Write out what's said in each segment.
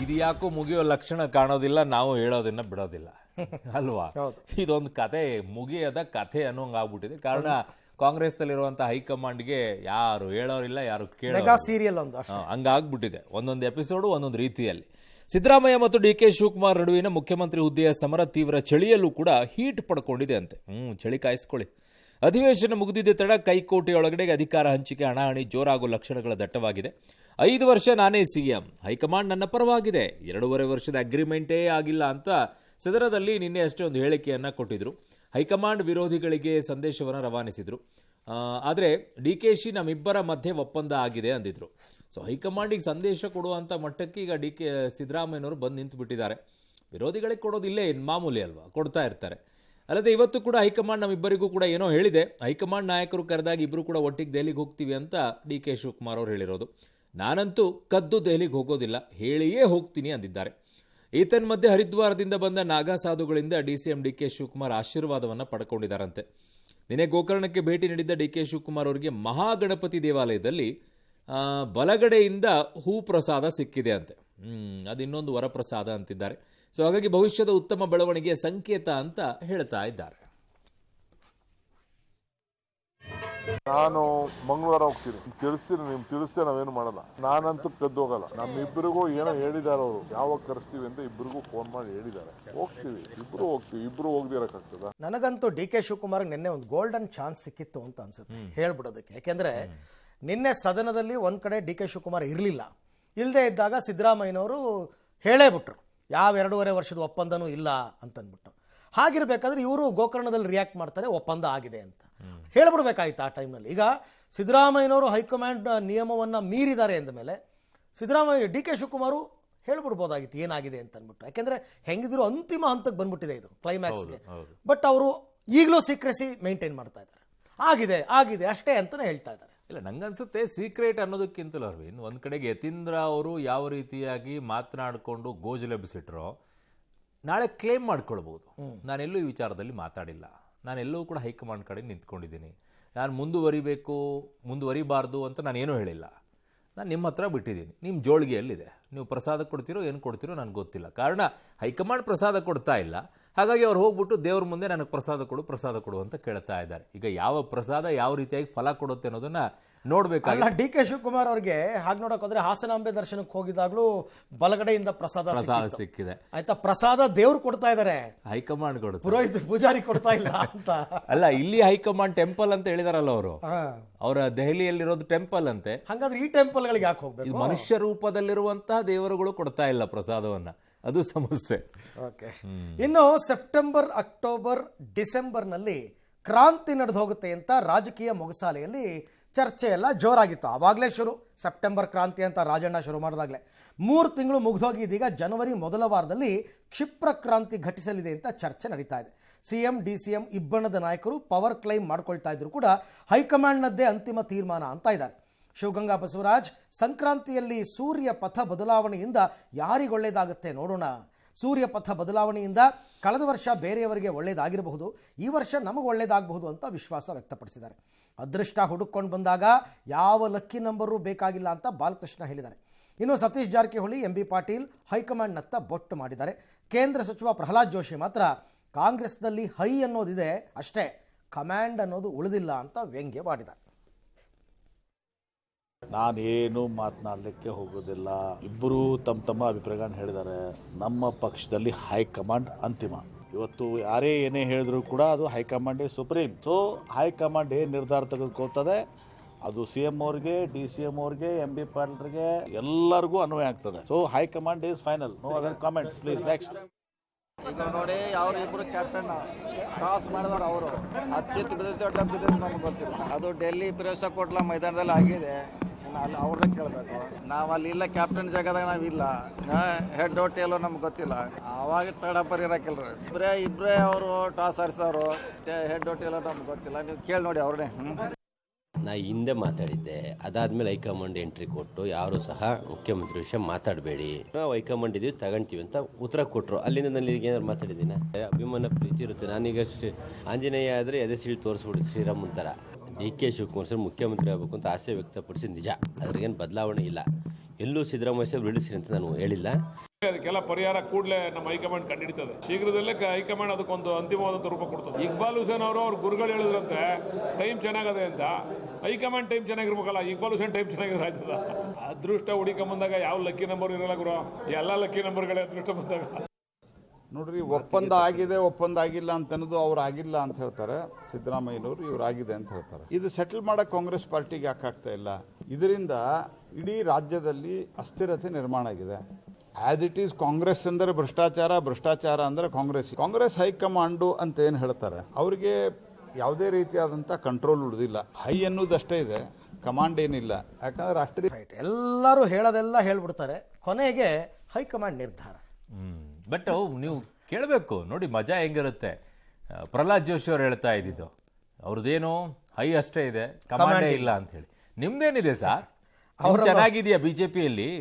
ಇದು ಯಾಕೋ ಮುಗಿಯೋ ಲಕ್ಷಣ ಕಾಣೋದಿಲ್ಲ, ನಾವು ಹೇಳೋದನ್ನ ಬಿಡೋದಿಲ್ಲ ಅಲ್ವಾ. ಇದೊಂದು ಕತೆ ಮುಗಿಯದ ಕಥೆ ಅನ್ನೋಂಗ್ ಆಗ್ಬಿಟ್ಟಿದೆ. ಕಾರಣ ಕಾಂಗ್ರೆಸ್ನಲ್ಲಿರುವಂತಹ ಹೈಕಮಾಂಡ್ಗೆ ಯಾರು ಹೇಳೋರಿಲ್ಲ, ಯಾರು ಕೇಳೋರಿಲ್ಲ, ಹಂಗಾಗ್ಬಿಟ್ಟಿದೆ. ಒಂದೊಂದು ಎಪಿಸೋಡು ಒಂದೊಂದು ರೀತಿಯಲ್ಲಿ. ಸಿದ್ದರಾಮಯ್ಯ ಮತ್ತು ಡಿ ಕೆ ಶಿವಕುಮಾರ್ ನಡುವಿನ ಮುಖ್ಯಮಂತ್ರಿ ಹುದ್ದೆಯ ಸಮರ ತೀವ್ರ ಚಳಿಯಲ್ಲೂ ಕೂಡ ಹೀಟ್ ಪಡ್ಕೊಂಡಿದೆ ಅಂತೆ. ಚಳಿ ಕಾಯಿಸ್ಕೊಳ್ಳಿ. ಅಧಿವೇಶನ ಮುಗಿದಿದ್ದ ತಡ ಕೈಕೋಟೆಯೊಳಗಡೆ ಅಧಿಕಾರ ಹಂಚಿಕೆ ಹಣಾಹಣಿ ಜೋರಾಗೋ ಲಕ್ಷಣಗಳ ದಟ್ಟವಾಗಿದೆ. 5 ವರ್ಷ ನಾನೇ ಸಿಎಂ, ಹೈಕಮಾಂಡ್ ನನ್ನ ಪರವಾಗಿದೆ, 2.5 ವರ್ಷದ ಅಗ್ರಿಮೆಂಟೇ ಆಗಿಲ್ಲ ಅಂತ ಸದನದಲ್ಲಿ ನಿನ್ನೆ ಅಷ್ಟೇ ಒಂದು ಹೇಳಿಕೆಯನ್ನು ಕೊಟ್ಟಿದ್ರು. ಹೈಕಮಾಂಡ್ ವಿರೋಧಿಗಳಿಗೆ ಸಂದೇಶವನ್ನು ರವಾನಿಸಿದ್ರು. ಆದರೆ ಡಿ ಕೆ ಶಿ ನಮ್ಮಿಬ್ಬರ ಮಧ್ಯೆ ಒಪ್ಪಂದ ಆಗಿದೆ ಅಂದಿದ್ರು. ಸೊ ಹೈಕಮಾಂಡಿಗೆ ಸಂದೇಶ ಕೊಡುವಂಥ ಮಟ್ಟಕ್ಕೆ ಈಗ ಡಿ ಕೆ ಸಿದ್ದರಾಮಯ್ಯನವರು ಬಂದು ನಿಂತು ಬಿಟ್ಟಿದ್ದಾರೆ. ವಿರೋಧಿಗಳಿಗೆ ಕೊಡೋದಿಲ್ಲೇ ಮಾಮೂಲಿ ಅಲ್ವಾ, ಕೊಡ್ತಾ ಇರ್ತಾರೆ. ಅಲ್ಲದೆ ಇವತ್ತು ಕೂಡ ಹೈಕಮಾಂಡ್ ನಮ್ಮಿಬ್ಬರಿಗೂ ಕೂಡ ಏನೋ ಹೇಳಿದೆ. ಹೈಕಮಾಂಡ್ ನಾಯಕರು ಕರೆದಾಗ ಇಬ್ಬರು ಕೂಡ ಒಟ್ಟಿಗೆ ದೆಹಲಿಗೆ ಹೋಗ್ತೀವಿ ಅಂತ ಡಿ ಕೆ ಶಿವಕುಮಾರ್ ಅವರು ಹೇಳಿರೋದು. ನಾನಂತೂ ಕದ್ದು ದೆಹಲಿಗೆ ಹೋಗೋದಿಲ್ಲ, ಹೇಳಿಯೇ ಹೋಗ್ತೀನಿ ಅಂದಿದ್ದಾರೆ. ಮಧ್ಯೆ ಹರಿದ್ವಾರದಿಂದ ಬಂದ ನಾಗಾ ಸಾಧುಗಳಿಂದ ಡಿಸಿಎಂ ಡಿ ಕೆ ಶಿವಕುಮಾರ್ ಆಶೀರ್ವಾದವನ್ನು ಪಡ್ಕೊಂಡಿದ್ದಾರಂತೆ. ನಿನ್ನೆ ಗೋಕರ್ಣಕ್ಕೆ ಭೇಟಿ ನೀಡಿದ್ದ ಡಿ ಕೆ ಶಿವಕುಮಾರ್ ಅವರಿಗೆ ಮಹಾಗಣಪತಿ ದೇವಾಲಯದಲ್ಲಿ ಬಲಗಡೆಯಿಂದ ಹೂ ಪ್ರಸಾದ ಸಿಕ್ಕಿದೆ ಅಂತೆ. ಅದು ಇನ್ನೊಂದು ವರಪ್ರಸಾದ ಅಂತಿದ್ದಾರೆ. ಸೊ ಹಾಗಾಗಿ ಭವಿಷ್ಯದ ಉತ್ತಮ ಬೆಳವಣಿಗೆಯ ಸಂಕೇತ ಅಂತ ಹೇಳ್ತಾ ಇದ್ದಾರೆ. ನಾನು ಮಂಗಳವಾರ ಹೋಗ್ತೀನಿ, ತಿಳಿಸ್ತೇ ನಾವೇನು ಮಾಡಲ್ಲ. ನಾನಂತೂ ಕದ್ದು ಹೋಗಲ್ಲ. ನಮ್ಮಿಬ್ಬರಿಗೂ ಏನೋ ಹೇಳಿದಾರೆ ಅವರು, ಯಾವಾಗ ಕರೆಸ್ತೀವಿ ಅಂತ ಇಬ್ಬರಿಗೂ ಫೋನ್ ಮಾಡಿ ಹೇಳಿದ್ದಾರೆ. ಹೋಗ್ತೀವಿ, ಇಬ್ರು ಹೋಗ್ದಿರಕ್ಕಾಗ್ತದ. ನನಗಂತೂ ಡಿ ಕೆ ಶಿವಕುಮಾರ್ ನಿನ್ನೆ ಒಂದು ಗೋಲ್ಡನ್ ಚಾನ್ಸ್ ಸಿಕ್ಕಿತ್ತು ಅಂತ ಅನ್ಸುತ್ತೆ ಹೇಳ್ಬಿಡೋದಕ್ಕೆ. ಯಾಕೆಂದ್ರೆ ನಿನ್ನೆ ಸದನದಲ್ಲಿ ಒಂದ್ ಕಡೆ ಡಿ ಕೆ ಶಿವಕುಮಾರ್ ಇರಲಿಲ್ಲ. ಇಲ್ಲದೆ ಇದ್ದಾಗ ಸಿದ್ದರಾಮಯ್ಯನವರು ಹೇಳೇ ಬಿಟ್ರು, ಯಾವ 2.5 ವರ್ಷದ ಒಪ್ಪಂದನೂ ಇಲ್ಲ ಅಂತಂದ್ಬಿಟ್ಟು. ಹಾಗಿರ್ಬೇಕಾದ್ರೆ ಇವರು ಗೋಕರ್ಣದಲ್ಲಿ ರಿಯಾಕ್ಟ್ ಮಾಡ್ತಾರೆ, ಒಪ್ಪಂದ ಆಗಿದೆ ಅಂತ ಹೇಳ್ಬಿಡ್ಬೇಕಾಯ್ತು ಆ ಟೈಮ್ನಲ್ಲಿ. ಈಗ ಸಿದ್ದರಾಮಯ್ಯನವರು ಹೈಕಮಾಂಡ್ ನಿಯಮವನ್ನು ಮೀರಿದ್ದಾರೆ ಅಂದ ಮೇಲೆ ಸಿದ್ದರಾಮಯ್ಯ ಡಿ ಕೆ ಶಿವಕುಮಾರು ಹೇಳ್ಬಿಡ್ಬೋದಾಗಿತ್ತು ಏನಾಗಿದೆ ಅಂತ ಅಂದ್ಬಿಟ್ಟು. ಯಾಕೆಂದ್ರೆ ಹೆಂಗಿದ್ರು ಅಂತಿಮ ಹಂತಕ್ಕೆ ಬಂದ್ಬಿಟ್ಟಿದೆ ಇದು, ಕ್ಲೈಮ್ಯಾಕ್ಸ್ಗೆ. ಬಟ್ ಅವರು ಈಗಲೂ ಸೀಕ್ರೆಸಿ ಮೇಂಟೈನ್ ಮಾಡ್ತಾ ಇದ್ದಾರೆ. ಆಗಿದೆ ಅಷ್ಟೇ ಅಂತಾನೆ ಹೇಳ್ತಾ ಇದ್ದಾರೆ. ಇಲ್ಲ, ನಂಗನ್ಸುತ್ತೆ ಸೀಕ್ರೆಟ್ ಅನ್ನೋದಕ್ಕಿಂತಲೂ ಅರವಿಂದ್, ಒಂದ್ ಕಡೆಗೆ ಯತೀಂದ್ರ ಅವರು ಯಾವ ರೀತಿಯಾಗಿ ಮಾತನಾಡಿಕೊಂಡು ಗೋಜಲೆಬ್ಬಿಸಿಟ್ರೋ ನಾಳೆ ಕ್ಲೇಮ್ ಮಾಡ್ಕೊಳ್ಬಹುದು. ನಾನೆಲ್ಲೂ ಈ ವಿಚಾರದಲ್ಲಿ ಮಾತಾಡಿಲ್ಲ, ನಾನೆಲ್ಲೂ ಕೂಡ ಹೈಕಮಾಂಡ್ ಕಡೆ ನಿಂತ್ಕೊಂಡಿದ್ದೀನಿ, ನಾನು ಮುಂದುವರಿಬಾರ್ದು ಅಂತ ನಾನೇನೂ ಹೇಳಿಲ್ಲ, ನಾನು ನಿಮ್ಮ ಹತ್ರ ಬಿಟ್ಟಿದ್ದೀನಿ, ನಿಮ್ಮ ಜೋಳಿಗೆಯಲ್ಲಿದೆ, ನೀವು ಪ್ರಸಾದ ಕೊಡ್ತೀರೋ ಏನು ಕೊಡ್ತೀರೋ ನನಗೆ ಗೊತ್ತಿಲ್ಲ. ಕಾರಣ ಹೈಕಮಾಂಡ್ ಪ್ರಸಾದ ಕೊಡ್ತಾ ಇಲ್ಲ, ಹಾಗಾಗಿ ಅವ್ರು ಹೋಗ್ಬಿಟ್ಟು ದೇವ್ರ ಮುಂದೆ ನನಗೆ ಪ್ರಸಾದ ಕೊಡು ಅಂತ ಕೇಳ್ತಾ ಇದ್ದಾರೆ. ಈಗ ಯಾವ ಪ್ರಸಾದ ಯಾವ ರೀತಿಯಾಗಿ ಫಲ ಕೊಡುತ್ತೆ ಅನ್ನೋದನ್ನ ನೋಡ್ಬೇಕಾಗಿಲ್ಲ. ಡಿ ಕೆ ಶಿವಕುಮಾರ್ ಅವ್ರಿಗೆ ಹಾಗೆ ನೋಡಕ್ ಹೋದ್ರೆ ಹಾಸನಾಂಬೆ ದರ್ಶನಕ್ಕೆ ಹೋಗಿದಾಗ್ಲೂ ಬಲಗಡೆಯಿಂದ ಪ್ರಸಾದ ಸಿಕ್ಕಿದೆ. ಆಯ್ತಾ, ಪ್ರಸಾದ ದೇವ್ರು ಕೊಡ್ತಾ ಇದಾರೆ, ಹೈಕಮಾಂಡ್ ಕೊಡುತ್ತೆ, ಪುರೋಹಿತ ಪೂಜಾರಿ ಕೊಡ್ತಾ ಇಲ್ಲ ಅಂತ. ಅಲ್ಲ, ಇಲ್ಲಿ ಹೈಕಮಾಂಡ್ ಟೆಂಪಲ್ ಅಂತ ಹೇಳಿದಾರಲ್ಲ ಅವರು, ಅವರ ದೆಹಲಿಯಲ್ಲಿರೋದು ಟೆಂಪಲ್ ಅಂತೆ. ಹಾಗಾದ್ರೆ ಈ ಟೆಂಪಲ್ ಗಳಿಗೆ ಯಾಕೆ ಹೋಗ್ಬೇಕು? ಮನುಷ್ಯ ರೂಪದಲ್ಲಿರುವಂತಹ ದೇವರುಗಳು ಕೊಡ್ತಾ ಇಲ್ಲ ಪ್ರಸಾದವನ್ನ, ಅದು ಸಮಸ್ಯೆ. ಇನ್ನು ಸೆಪ್ಟೆಂಬರ್, ಅಕ್ಟೋಬರ್, ಡಿಸೆಂಬರ್ನಲ್ಲಿ ಕ್ರಾಂತಿ ನಡೆದು ಹೋಗುತ್ತೆ ಅಂತ ರಾಜಕೀಯ ಮೊಗಸಾಲೆಯಲ್ಲಿ ಚರ್ಚೆ ಎಲ್ಲ ಜೋರಾಗಿತ್ತು. ಆವಾಗಲೇ ಸೆಪ್ಟೆಂಬರ್ ಕ್ರಾಂತಿ ಅಂತ ರಾಜಣ್ಣ ಶುರು ಮಾಡಿದಾಗಲೇ 3 ತಿಂಗಳು ಮುಗಿದೋಗಿ ಇದೀಗ ಜನವರಿ ಮೊದಲ ವಾರದಲ್ಲಿ ಕ್ಷಿಪ್ರ ಕ್ರಾಂತಿ ಘಟಿಸಲಿದೆ ಅಂತ ಚರ್ಚೆ ನಡೀತಾ ಇದೆ. ಸಿಎಂ ಡಿಸಿಎಂ ಇಬ್ಬಣ್ಣದ ನಾಯಕರು ಪವರ್ ಕ್ಲೈಮ್ ಮಾಡ್ಕೊಳ್ತಾ ಇದ್ರು ಕೂಡ ಹೈಕಮಾಂಡ್ನದ್ದೇ ಅಂತಿಮ ತೀರ್ಮಾನ ಅಂತ ಇದ್ದಾರೆ. ಶಿವಗಂಗಾ ಬಸವರಾಜ್, ಸಂಕ್ರಾಂತಿಯಲ್ಲಿ ಸೂರ್ಯ ಪಥ ಬದಲಾವಣೆಯಿಂದ ಯಾರಿಗೊಳ್ಳೇದಾಗುತ್ತೆ ನೋಡೋಣ. ಸೂರ್ಯ ಪಥ ಬದಲಾವಣೆಯಿಂದ ಕಳೆದ ವರ್ಷ ಬೇರೆಯವರಿಗೆ ಒಳ್ಳೇದಾಗಿರಬಹುದು, ಈ ವರ್ಷ ನಮಗೆ ಒಳ್ಳೇದಾಗಬಹುದು ಅಂತ ವಿಶ್ವಾಸ ವ್ಯಕ್ತಪಡಿಸಿದ್ದಾರೆ. ಅದೃಷ್ಟ ಹುಡುಕೊಂಡು ಬಂದಾಗ ಯಾವ ಲಕ್ಕಿ ನಂಬರು ಬೇಕಾಗಿಲ್ಲ ಅಂತ ಬಾಲಕೃಷ್ಣ ಹೇಳಿದ್ದಾರೆ. ಇನ್ನು ಸತೀಶ್ ಜಾರಕಿಹೊಳಿ, ಎಂಬಿ ಪಾಟೀಲ್ ಹೈಕಮಾಂಡ್ನತ್ತ ಬೊಟ್ಟು ಮಾಡಿದ್ದಾರೆ. ಕೇಂದ್ರ ಸಚಿವ ಪ್ರಹ್ಲಾದ್ ಜೋಶಿ ಮಾತ್ರ ಕಾಂಗ್ರೆಸ್ನಲ್ಲಿ ಹೈ ಅನ್ನೋದಿದೆ ಅಷ್ಟೇ, ಕಮಾಂಡ್ ಅನ್ನೋದು ಉಳಿದಿಲ್ಲ ಅಂತ ವ್ಯಂಗ್ಯ ಮಾಡಿದ್ದಾರೆ. ನಾನೇನು ಮಾತನಾಡಲಿಕ್ಕೆ ಹೋಗೋದಿಲ್ಲ. ಇಬ್ಬರು ತಮ್ಮ ಅಭಿಪ್ರಾಯಗಳನ್ನು ಹೇಳಿದ್ದಾರೆ. ನಮ್ಮ ಪಕ್ಷದಲ್ಲಿ ಹೈಕಮಾಂಡ್ ಅಂತಿಮ. ಇವತ್ತು ಯಾರೇ ಏನೇ ಹೇಳಿದ್ರು ಕೂಡ ಅದು ಹೈಕಮಾಂಡೇ ಸುಪ್ರೀಂ. ಸೊ ಹೈಕಮಾಂಡ್ ಏನು ನಿರ್ಧಾರ ತೆಗೆದುಕೊಳ್ತದೆ ಅದು CM ಅವ್ರಿಗೆ, DCM ಅವ್ರಿಗೆ, MB ಪಾಟೀಲ್ರಿಗೆ ಎಲ್ಲರಿಗೂ ಅನ್ವಯ ಆಗ್ತದೆ. So high command is final. No other comments please. Next. ಈಗ ನೋಡಿ, ಅವ್ರ ಇಬ್ರು ಕ್ಯಾಪ್ಟನ್ ಟಾಸ್ ಮಾಡಿದಾರೆ. ಅವರು ಅಚ್ಚಿತ್ ಬಿದ್ದಿದ್ದು ಡಬ್ ಬಿದ್ದಿದ್ದು ನಮ್ಗೆ ಗೊತ್ತಿಲ್ಲ. ಅದು ಡೆಲ್ಲಿ ಪ್ರವೇಶ ಕೊಟ್ಲ ಮೈದಾನದಲ್ಲಿ ಆಗಿದೆ, ಅಲ್ಲಿ ಅವ್ರನ್ನೇ ಕೇಳಬೇಕು. ನಾವು ಅಲ್ಲಿ ಇಲ್ಲ, ಕ್ಯಾಪ್ಟನ್ ಜಾಗದಾಗ ನಾವಿಲ್ಲ, ಹೆಡ್ ಟೇಲೋ ನಮ್ಗೆ ಗೊತ್ತಿಲ್ಲ. ಅವಾಗ ತಡಪರಿ ಇರಕಿಲ್ರಿ. ಇಬ್ಬರೇ ಅವರು ಟಾಸ್ ಆರಿಸಿದವರು, ಹೆಡ್ ಟೇಲೋ ನಮ್ಗೆ ಗೊತ್ತಿಲ್ಲ. ನೀವು ಕೇಳಿ ನೋಡಿ ಅವ್ರನ್ನೇ. ನಾ ಹಿಂದೆ ಮಾತಾಡಿದ್ದೆ, ಅದಾದ್ಮೇಲೆ ಹೈಕಮಾಂಡ್ ಎಂಟ್ರಿ ಕೊಟ್ಟು ಯಾರು ಸಹ ಮುಖ್ಯಮಂತ್ರಿ ವಿಷಯ ಮಾತಾಡಬೇಡಿ, ನಾವು ಹೈಕಮಾಂಡ್ ಇದೀವಿ ತಗೊಂತೀವಿ ಅಂತ ಉತ್ತರ ಕೊಟ್ಟರು. ಅಲ್ಲಿಂದ ನಾನು ಏನಾದ್ರು ಮಾತಾಡಿದ್ದೀನಿ? ಅಭಿಮಾನ ಪ್ರೀತಿ ಇರುತ್ತೆ. ನಾನೀಗ ಆಂಜನೇಯ ಆದರೆ ಎದೆ ಸೀಳು ತೋರಿಸ್ಬಿಡಿ ಶ್ರೀರಾಮನ್ ಥರ. ಡಿ ಕೆ ಶಿವಕುಮಾರ್ ಸರ್ ಮುಖ್ಯಮಂತ್ರಿ ಆಗಬೇಕು ಅಂತ ಆಸೆ ವ್ಯಕ್ತಪಡಿಸಿ ನಿಜ, ಅದ್ರಿಗೇನು ಬದಲಾವಣೆ ಇಲ್ಲ. ಎಲ್ಲೂ ಸಿದ್ದರಾಮಯ್ಯ ಸಾಹೇಬ್ರು ಇಳಿಸ್ರಿ ಅಂತ ನಾನು ಹೇಳಿಲ್ಲ. ಅದಕ್ಕೆಲ್ಲ ಪರಿಹಾರ ಕೂಡಲೇ ನಮ್ಮ ಹೈಕಮಾಂಡ್ ಕಂಡುಹಿಡಿತದೆ. ಶೀಘ್ರದಲ್ಲೇ ಹೈಕಮಾಂಡ್ ಅದಕ್ಕೊಂದು ಅಂತಿಮವಾದಂಥ ರೂಪ ಕೊಡ್ತದೆ. ಇಕ್ಬಾಲ್ ಹುಸೇನ್ ಅವರು ಅವ್ರ ಗುರುಗಳು ಹೇಳಿದ್ರಂತೆ ಟೈಮ್ ಚೆನ್ನಾಗದೆ ಅಂತ. ಹೈಕಮಾಂಡ್ ಟೈಮ್ ಚೆನ್ನಾಗಿರ್ಬೇಕಲ್ಲ, ಇಕ್ಬಾಲ್ ಹುಸೇನ್ ಟೈಮ್ ಚೆನ್ನಾಗಿರೋ ಆಯ್ತದ. ಅದೃಷ್ಟ ಹುಡುಕೊಂಬಂದಾಗ ಯಾವ ಲಕ್ಕಿ ನಂಬರ್ ಇರಲ್ಲ ಗುರು, ಎಲ್ಲ ಲಕ್ಕಿ ನಂಬರ್ಗಳೇ ಅದೃಷ್ಟ ಬಂದಾಗ. ನೋಡ್ರಿ, ಒಪ್ಪಂದ ಆಗಿದೆ ಒಪ್ಪಂದ ಆಗಿಲ್ಲ ಅಂತ ಅನ್ನೋದು ಅವ್ರು ಆಗಿಲ್ಲ ಅಂತ ಹೇಳ್ತಾರೆ ಸಿದ್ದರಾಮಯ್ಯನವರು, ಇವ್ರು ಆಗಿದೆ ಅಂತ ಹೇಳ್ತಾರೆ. ಇದು ಸೆಟಲ್ ಮಾಡಕ್ಕೆ ಕಾಂಗ್ರೆಸ್ ಪಾರ್ಟಿಗೆ ಯಾಕೆ ಆಗ್ತಾ ಇಲ್ಲ? ಇದರಿಂದ ಇಡೀ ರಾಜ್ಯದಲ್ಲಿ ಅಸ್ಥಿರತೆ ನಿರ್ಮಾಣ ಆಗಿದೆ. ಆಸ್ ಇಟ್ ಈಸ್ ಕಾಂಗ್ರೆಸ್ ಅಂದರೆ ಭ್ರಷ್ಟಾಚಾರ, ಭ್ರಷ್ಟಾಚಾರ ಅಂದರೆ ಕಾಂಗ್ರೆಸ್ ಹೈಕಮಾಂಡು ಅಂತ ಏನು ಹೇಳ್ತಾರೆ, ಅವರಿಗೆ ಯಾವುದೇ ರೀತಿಯಾದಂಥ ಕಂಟ್ರೋಲ್ ಉಳಿದಿಲ್ಲ. ಹೈ ಅನ್ನೋದಷ್ಟೇ ಇದೆ, ಕಮಾಂಡ್ ಏನಿಲ್ಲ. ಯಾಕಂದ್ರೆ ರಾಷ್ಟ್ರೀಯ ಎಲ್ಲರೂ ಹೇಳೋದೆಲ್ಲ ಹೇಳ್ಬಿಡ್ತಾರೆ, ಕೊನೆಗೆ ಹೈಕಮಾಂಡ್ ನಿರ್ಧಾರ. ಬಟ್ ನೀವು ಕೇಳಬೇಕು ನೋಡಿ, ಮಜಾ ಹೆಂಗಿರುತ್ತೆ. ಪ್ರಹ್ಲಾದ್ ಜೋಶಿ ಅವ್ರು ಹೇಳ್ತಾ ಇದ್ದಿದ್ದು, ಅವ್ರದ್ದೇನು ಹೈ ಅಷ್ಟೇ ಇದೆ, ಕಮಾಂಡೇ ಇಲ್ಲ ಅಂತ ಹೇಳಿ. ನಿಮ್ದೇನಿದೆ ಸರ್? ಅವ್ರು ಚೆನ್ನಾಗಿದೆಯಾ ಬಿಜೆಪಿಯಲ್ಲಿ?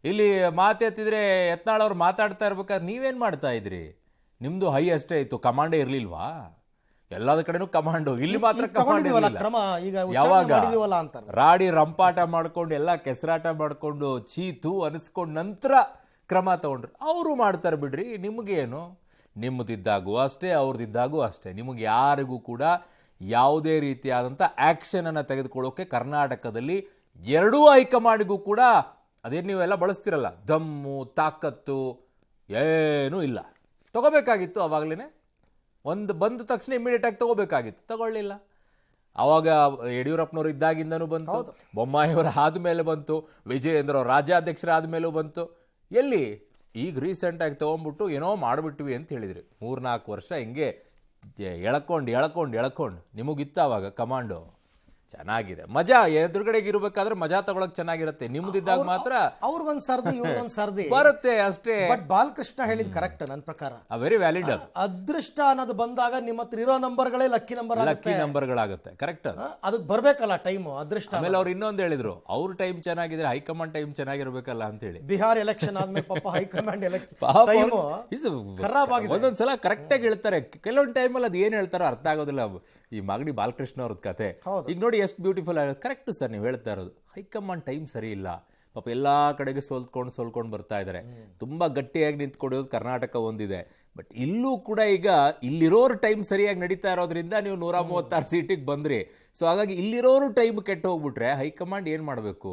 ಇಲ್ಲಿ ಮಾತೆತ್ತಿದ್ರೆ ಯತ್ನಾಳ್ ಅವ್ರು ಮಾತಾಡ್ತಾ ಇರ್ಬೇಕಾದ್ರೆ ನೀವೇನ್ ಮಾಡ್ತಾ ಇದ್ರಿ? ನಿಮ್ದು ಹೈ ಅಷ್ಟೇ ಇತ್ತು, ಕಮಾಂಡೇ ಇರ್ಲಿಲ್ವಾ? ಎಲ್ಲದ ಕಡೆನೂ ಕಮಾಂಡು, ಇಲ್ಲಿ ಮಾತ್ರ ಕಮಾಂಡ್ ಇರಲಿಲ್ಲ. ಯಾವಾಗ ರಾಡಿ ರಂಪಾಟ ಮಾಡ್ಕೊಂಡು ಎಲ್ಲ ಕೆಸರಾಟ ಮಾಡ್ಕೊಂಡು ಚೀತು ಅನಿಸ್ಕೊಂಡು ನಂತರ ಕ್ರಮ ತಗೊಂಡ್ರು. ಅವರು ಮಾಡ್ತಾರೆ ಬಿಡ್ರಿ, ನಿಮಗೇನು? ನಿಮ್ಮದಿದ್ದಾಗೂ ಅಷ್ಟೇ, ಅವ್ರದ್ದಿದ್ದಾಗೂ ಅಷ್ಟೇ. ನಿಮಗೆ ಯಾರಿಗೂ ಕೂಡ ಯಾವುದೇ ರೀತಿಯಾದಂಥ ಆ್ಯಕ್ಷನ್ ಅನ್ನು ತೆಗೆದುಕೊಳ್ಳೋಕೆ ಕರ್ನಾಟಕದಲ್ಲಿ ಎರಡೂ ಹೈಕಮಾಂಡ್ಗೂ ಕೂಡ ಅದೇನು ನೀವೆಲ್ಲ ಬಳಸ್ತಿರಲ್ಲ, ದಮ್ಮು ತಾಕತ್ತು ಏನೂ ಇಲ್ಲ. ತಗೋಬೇಕಾಗಿತ್ತು ಅವಾಗಲೇ, ಒಂದು ಬಂದ ತಕ್ಷಣ ಇಮಿಡಿಯೇಟಾಗಿ ತಗೋಬೇಕಾಗಿತ್ತು, ತಗೊಳ್ಳಿಲ್ಲ. ಆವಾಗ ಯಡಿಯೂರಪ್ಪನವ್ರು ಇದ್ದಾಗಿಂದನೂ ಬಂತು, ಬೊಮ್ಮಾಯಿಯವರು ಆದಮೇಲೆ ಬಂತು, ವಿಜಯೇಂದ್ರ ಅವ್ರು ರಾಜ್ಯಾಧ್ಯಕ್ಷರಾದ ಮೇಲೂ ಬಂತು. ಎಲ್ಲಿ ಈಗ ರೀಸೆಂಟಾಗಿ ತೊಗೊಂಡ್ಬಿಟ್ಟು ಏನೋ ಮಾಡಿಬಿಟ್ವಿ ಅಂತ ಹೇಳಿದ್ರಿ. 3-4 ವರ್ಷ ಹಿಂಗೆ ಎಳ್ಕೊಂಡು ನಿಮಗಿತ್ತು ಆವಾಗ ಕಮಾಂಡು. ಚೆನ್ನಾಗಿದೆ, ಮಜಾ. ಎದುರುಗಡೆಗೆ ಇರಬೇಕಾದ್ರೆ ಮಜಾ ತಗೊಳಕ್ ಚೆನ್ನಾಗಿರುತ್ತೆ. ನಿಮ್ದಿದ್ದಾಗ ಮಾತ್ರ ಅವ್ರಿಗೊಂದ್ ಸರ್ದಿ ಇವ್ರಿಗೊಂದ್ ಸರ್ದಿ ಬರುತ್ತೆ ಅಷ್ಟೇ. ಬಟ್ ಬಾಲಕೃಷ್ಣ ಹೇಳಿದ್ ಕರೆಕ್ಟ್ ನನ್ನ ಪ್ರಕಾರ, ವೆರಿ ವ್ಯಾಲಿಡ್. ಅದು ಅದೃಷ್ಟ ಅನ್ನೋದು ಬಂದಾಗ ನಿಮ್ಮ ಹತ್ರ ಇರೋ ನಂಬರ್ಗಳೇ ಲಕ್ಕಿ ನಂಬರ್ಗಳಾಗುತ್ತೆ. ಕರೆಕ್ಟ್, ಅದಕ್ಕೆ ಬರ್ಬೇಕಲ್ಲ ಟೈಮ್, ಅದೃಷ್ಟ. ಆಮೇಲೆ ಅವ್ರು ಇನ್ನೊಂದು ಹೇಳಿದ್ರು, ಅವ್ರ ಟೈಮ್ ಚೆನ್ನಾಗಿದ್ರೆ ಹೈಕಮಾಂಡ್ ಟೈಮ್ ಚೆನ್ನಾಗಿರ್ಬೇಕಲ್ಲ ಅಂತ ಹೇಳಿ. ಬಿಹಾರ್ ಎಲೆಕ್ಷನ್ ಆದ್ಮೇಲೆ ಪಾಪ ಹೈಕಮಾಂಡ್ ಒಂದೊಂದ್ಸಲ ಕರೆಕ್ಟ್ ಆಗಿ ಹೇಳ್ತಾರೆ, ಕೆಲವೊಂದು ಟೈಮಲ್ಲಿ ಅದು ಏನ್ ಹೇಳ್ತಾರೋ ಅರ್ಥ ಆಗೋದಿಲ್ಲ. ಈ ಮಾಗಡಿ ಬಾಲಕೃಷ್ಣ ಅವ್ರದ್ದು ಕತೆ ಈಗ ನೋಡಿ ಎಷ್ಟು ಬ್ಯೂಟಿಫುಲ್ ಆಗಿದೆ. ಕರೆಕ್ಟ್ ಸರ್ ನೀವು ಹೇಳ್ತಾ ಇರೋದು, ಹೈಕಮಾಂಡ್ ಟೈಮ್ ಸರಿ ಇಲ್ಲ. ಪಾಪ ಎಲ್ಲಾ ಕಡೆಗೆ ಸೋಲ್ಕೊಂಡು ಬರ್ತಾ ಇದ್ದಾರೆ. ತುಂಬಾ ಗಟ್ಟಿಯಾಗಿ ನಿಂತ್ಕೊಡೋದು ಕರ್ನಾಟಕ ಒಂದಿದೆ. ಬಟ್ ಇಲ್ಲೂ ಕೂಡ ಈಗ ಇಲ್ಲಿರೋರು ಟೈಮ್ ಸರಿಯಾಗಿ ನಡೀತಾ ಇರೋದ್ರಿಂದ ನೀವು 136 ಸೀಟಿಗೆ ಬಂದ್ರಿ. ಸೊ ಹಾಗಾಗಿ ಇಲ್ಲಿರೋರು ಟೈಮ್ ಕೆಟ್ಟು ಹೋಗ್ಬಿಟ್ರೆ ಹೈಕಮಾಂಡ್ ಏನ್ ಮಾಡಬೇಕು?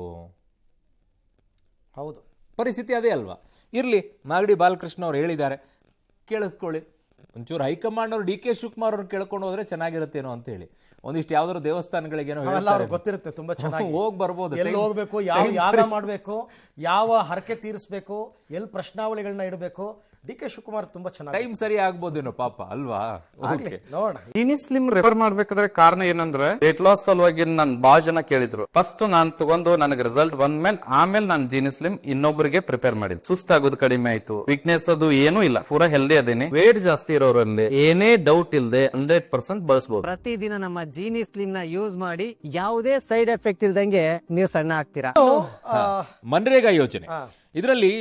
ಹೌದು, ಪರಿಸ್ಥಿತಿ ಅದೇ ಅಲ್ವಾ? ಇರ್ಲಿ, ಮಾಗಡಿ ಬಾಲಕೃಷ್ಣ ಅವ್ರು ಹೇಳಿದ್ದಾರೆ, ಕೇಳಿಸ್ಕೊಳ್ಳಿ. ಒಂಚೂರು ಹೈಕಮಾಂಡ್ ಅವರು ಡಿ ಕೆ ಶಿವಕುಮಾರ್ ಅವ್ರು ಕೇಳ್ಕೊಂಡು ಹೋದ್ರೆ ಚೆನ್ನಾಗಿರುತ್ತೇನೋ ಅಂತ ಹೇಳಿ. ಒಂದಿಷ್ಟು ಯಾವ್ದಾದ್ರು ದೇವಸ್ಥಾನಗಳಿಗೇನೋ ಗೊತ್ತಿರುತ್ತೆ, ತುಂಬಾ ಚೆನ್ನಾಗಿ ಹೋಗಿ ಬರ್ಬೋದು. ಎಲ್ಲಿ ಹೋಗ್ಬೇಕು, ಯಾವ ಯಾಗ ಮಾಡ್ಬೇಕು, ಯಾವ ಹರಕೆ ತೀರಿಸಬೇಕು, ಎಲ್ಲಿ ಪ್ರಶ್ನಾವಳಿಗಳನ್ನ ಇಡಬೇಕು, ಡಿ ಕೆ ಶಿವಕುಮಾರ್ ತುಂಬಾ ಚೆನ್ನಾಗಿ ಟೈಮ್ ಸರಿ ಆಗ್ಬೋದೇನೋ ಪಾಪ ಅಲ್ವಾ? ನೋಡೋಣ. ಜೀನಿ ಸ್ಲಿಮ್ ರೆಫರ್ ಮಾಡ್ಬೇಕಾದ್ರೆ ಕಾರಣ ಏನಂದ್ರೆ ವೇಟ್ ಲಾಸ್ ಸಲುವಾಗಿ ನನ್ ಬಾಳ ಜನ ಕೇಳಿದ್ರು. ಫಸ್ಟ್ ನಾನ್ ತಗೊಂಡು ನನಗೆ ರಿಸಲ್ಟ್ ಬಂದ್ಮೇಲೆ ಆಮೇಲೆ ನಾನು ಜೀನಿ ಸ್ಲಿಮ್ ಇನ್ನೊಬ್ಬರಿಗೆ ಪ್ರಿಪೇರ್ ಮಾಡಿದ್ದೆ. ಸುಸ್ತಾಗೋದು ಕಡಿಮೆ ಆಯ್ತು, ವೀಕ್ನೆಸ್ ಅದು ಏನೂ ಇಲ್ಲ, ಪೂರಾ ಹೆಲ್ದಿ ಅದೇನಿ. ವೇಟ್ ಜಾಸ್ತಿ ಇರೋರಲ್ಲಿ ಏನೇ ಡೌಟ್ ಇಲ್ಲದೆ 100% ಬಳಸಬಹುದು. ಪ್ರತಿದಿನ ನಮ್ಮ ಜೀನಿ ಸ್ಲಿಮ್ ನ ಯೂಸ್ ಮಾಡಿ ಯಾವುದೇ ಸೈಡ್ ಎಫೆಕ್ಟ್ ಇಲ್ದಂಗೆ ನೀವು ಸಣ್ಣ ಆಗ್ತೀರಾ. ಮನ್ರೇಗಾ ಯೋಜನೆ ಇದರಲ್ಲಿ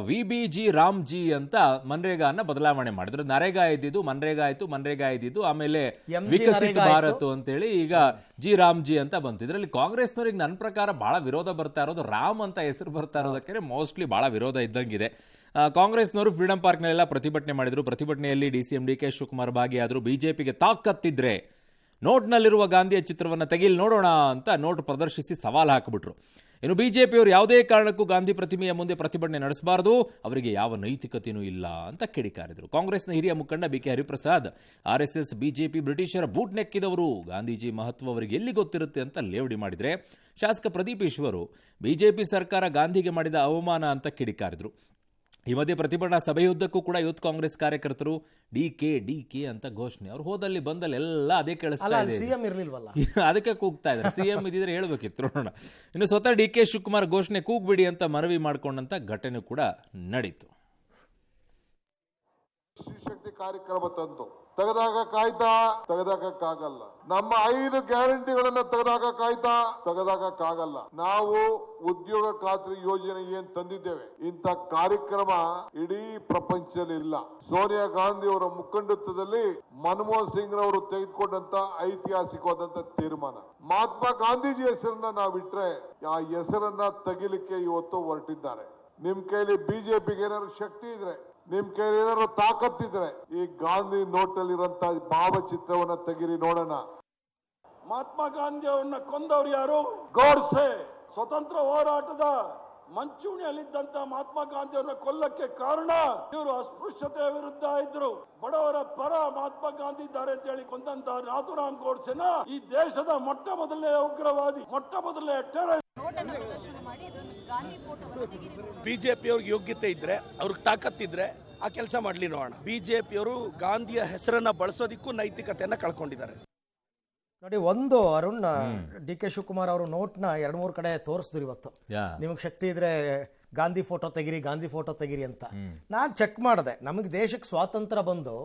VBG ರಾಮ್ಜಿ ಅಂತ ಮನ್ರೇಗಾನ ಬದಲಾವಣೆ ಮಾಡಿದ್ರು. ನರೇಗಾ ಇದ್ದಿದ್ದು ಮನ್ರೇಗಾ ಆಯ್ತು, ಮನ್ರೇಗಾ ಇದ್ದಿದ್ದು ಆಮೇಲೆ ವಿಕಸಿತ ಭಾರತ್ ಅಂತೇಳಿ ಈಗ ರಾಮ್ಜಿ ಅಂತ ಬಂತು. ಇದರಲ್ಲಿ ಕಾಂಗ್ರೆಸ್ನವ್ರಿಗೆ ನನ್ನ ಪ್ರಕಾರ ಬಹಳ ವಿರೋಧ ಬರ್ತಾ ಇರೋದು, ರಾಮ್ ಅಂತ ಹೆಸರು ಬರ್ತಾ ಇರೋದಕ್ಕೆ ಮೋಸ್ಟ್ಲಿ ಬಹಳ ವಿರೋಧ ಇದ್ದಂಗಿದೆ. ಕಾಂಗ್ರೆಸ್ನವರು ಫ್ರೀಡಂ ಪಾರ್ಕ್ನಲ್ಲೆಲ್ಲ ಪ್ರತಿಭಟನೆ ಮಾಡಿದ್ರು. ಪ್ರತಿಭಟನೆಯಲ್ಲಿ DCM DK ಶಿವಕುಮಾರ್ ಭಾಗಿಯಾದ್ರು. ಬಿಜೆಪಿಗೆ ತಾಕತ್ತಿದ್ರೆ ನೋಟ್ನಲ್ಲಿರುವ ಗಾಂಧಿಯ ಚಿತ್ರವನ್ನು ತೆಗಿಲ್ ನೋಡೋಣ ಅಂತ ನೋಟ್ ಪ್ರದರ್ಶಿಸಿ ಸವಾಲು ಹಾಕಿಬಿಟ್ರು. ಇನ್ನು ಬಿಜೆಪಿಯವರು ಯಾವುದೇ ಕಾರಣಕ್ಕೂ ಗಾಂಧಿ ಪ್ರತಿಮೆಯ ಮುಂದೆ ಪ್ರತಿಭಟನೆ ನಡೆಸಬಾರದು, ಅವರಿಗೆ ಯಾವ ನೈತಿಕತೆಯೂ ಇಲ್ಲ ಅಂತ ಕಿಡಿಕಾರಿದ್ರು. ಕಾಂಗ್ರೆಸ್ನ ಹಿರಿಯ ಮುಖಂಡ BK ಹರಿಪ್ರಸಾದ್, RSS BJP ಬ್ರಿಟಿಷರ ಬೂಟ್ ನೆಕ್ಕಿದವರು, ಗಾಂಧೀಜಿ ಮಹತ್ವ ಅವರಿಗೆ ಎಲ್ಲಿ ಗೊತ್ತಿರುತ್ತೆ ಅಂತ ಲೇವಡಿ ಮಾಡಿದ್ರೆ, ಶಾಸಕ ಪ್ರದೀಪ್ ಈಶ್ವರು ಬಿಜೆಪಿ ಸರ್ಕಾರ ಗಾಂಧಿಗೆ ಮಾಡಿದ ಅವಮಾನ ಅಂತ ಕಿಡಿಕಾರಿದ್ರು. ಈ ಮಧ್ಯೆ ಪ್ರತಿಭಟನಾ ಸಭೆಯುದ್ದಕ್ಕೂ ಕೂಡ ಯೂತ್ ಕಾಂಗ್ರೆಸ್ ಕಾರ್ಯಕರ್ತರು ಡಿಕೆ ಅಂತ ಘೋಷಣೆ. ಅವ್ರು ಹೋದಲ್ಲಿ ಬಂದಲ್ಲಿ ಎಲ್ಲ ಅದೇ ಕೇಳಿಸ್ತಾ ಇದೆ. ಅದಕ್ಕೆ ಕೂಗ್ತಾ ಇದ್ದಾರೆ. CM ಇದ್ದಿದ್ರೆ ಹೇಳ್ಬೇಕಿತ್ತು. ನೋಡೋಣ. ಇನ್ನು ಸ್ವತಃ DK ಶಿವಕುಮಾರ್ ಘೋಷಣೆ ಕೂಗ್ಬಿಡಿ ಅಂತ ಮನವಿ ಮಾಡ್ಕೊಂಡಂತ ಘಟನೆ ಕೂಡ ನಡೀತು. ಕಾರ್ಯಕ್ರಮ ತಂದು ತೆಗೆದಾಕಕ್ಕಾಗಲ್ಲ. ನಮ್ಮ 5 ಗ್ಯಾರಂಟಿಗಳನ್ನ ತೆಗೆದಾಕಕ್ಕಾಗಲ್ಲ. ನಾವು ಉದ್ಯೋಗ ಖಾತ್ರಿ ಯೋಜನೆ ಏನ್ ತಂದಿದ್ದೇವೆ, ಇಂಥ ಕಾರ್ಯಕ್ರಮ ಇಡೀ ಪ್ರಪಂಚದಲ್ಲಿ ಇಲ್ಲ. ಸೋನಿಯಾ ಗಾಂಧಿ ಅವರ ಮುಖಂಡತ್ವದಲ್ಲಿ ಮನಮೋಹನ್ ಸಿಂಗ್ ರವರು ತೆಗೆದುಕೊಂಡಂತ ಐತಿಹಾಸಿಕವಾದಂತ ತೀರ್ಮಾನ. ಮಹಾತ್ಮ ಗಾಂಧೀಜಿ ಹೆಸರನ್ನ ನಾವಿಟ್ರೆ ಆ ಹೆಸರನ್ನ ತೆಗಿಲಿಕ್ಕೆ ಇವತ್ತು ಹೊರಟಿದ್ದಾರೆ. ನಿಮ್ ಕೈಲಿ ಬಿಜೆಪಿಗೆ ಏನಾದ್ರು ಶಕ್ತಿ ಇದ್ರೆ, ನಿಮ್ ಕೈಲಿ ಏನಾದ್ರು ತಾಕತ್ತಿದ್ರೆ ಈ ಗಾಂಧಿ ನೋಟಲ್ಲಿರುವಂತ ಭಾವಚಿತ್ರವನ್ನ ತೆಗಿರಿ ನೋಡೋಣ. ಮಹಾತ್ಮ ಗಾಂಧಿ ಅವರನ್ನ ಕೊಂದವರು ಯಾರು? ಗೋಡ್ಸೆ. ಸ್ವತಂತ್ರ ಹೋರಾಟದ ಮಂಚೂಣಿಯಲ್ಲಿದ್ದಂತ ಮಹಾತ್ಮ ಗಾಂಧಿ ಅವರನ್ನ ಕೊಲ್ಲಕ್ಕೆ ಕಾರಣ ಇವರು ಅಸ್ಪೃಶ್ಯತೆಯ ವಿರುದ್ಧ ಇದ್ರು, ಬಡವರ ಪರ ಮಹಾತ್ಮ ಗಾಂಧಿ ಇದ್ದಾರೆ ಅಂತ ಹೇಳಿ ಕೊಂದಂತ ನಾಥುರಾಮ್ ಗೋಡ್ಸೆನ ಈ ದೇಶದ ಮೊಟ್ಟ ಮೊದಲನೇ ಉಗ್ರವಾದಿ, ಮೊಟ್ಟ ಮೊದಲನೇ ಟೆರರ್. ಬಿಜೆಪಿ ಅವ್ರಿಗೆ ಯೋಗ್ಯತೆ ಇದ್ರೆ, ಅವ್ರಿಗೆ ತಾಕತ್ತಿದ್ರೆ ಆ ಕೆಲಸ ಮಾಡ್ಲಿ ನೋಡೋಣ. ಬಿಜೆಪಿಯವರು ಗಾಂಧಿಯ ಹೆಸರನ್ನ ಬಳಸೋದಿಕ್ಕೂ ನೈತಿಕತೆಯನ್ನ ಕಳ್ಕೊಂಡಿದ್ದಾರೆ. ನೋಡಿ, ಒಂದು ಅರುಣ್, ಡಿ ಕೆ ಶಿವಕುಮಾರ್ ಅವರು ನೋಟ್ನ 2-3 ಕಡೆ ತೋರಿಸಿದ್ರು ಇವತ್ತು. ನಿಮಗೆ ಶಕ್ತಿ ಇದ್ರೆ ಗಾಂಧಿ ಫೋಟೋ ತೆಗಿರಿ ಅಂತ. ನಾನು ಚೆಕ್ ಮಾಡಿದೆ, ನಮಗೆ ದೇಶಕ್ಕೆ ಸ್ವಾತಂತ್ರ್ಯ ಬಂದು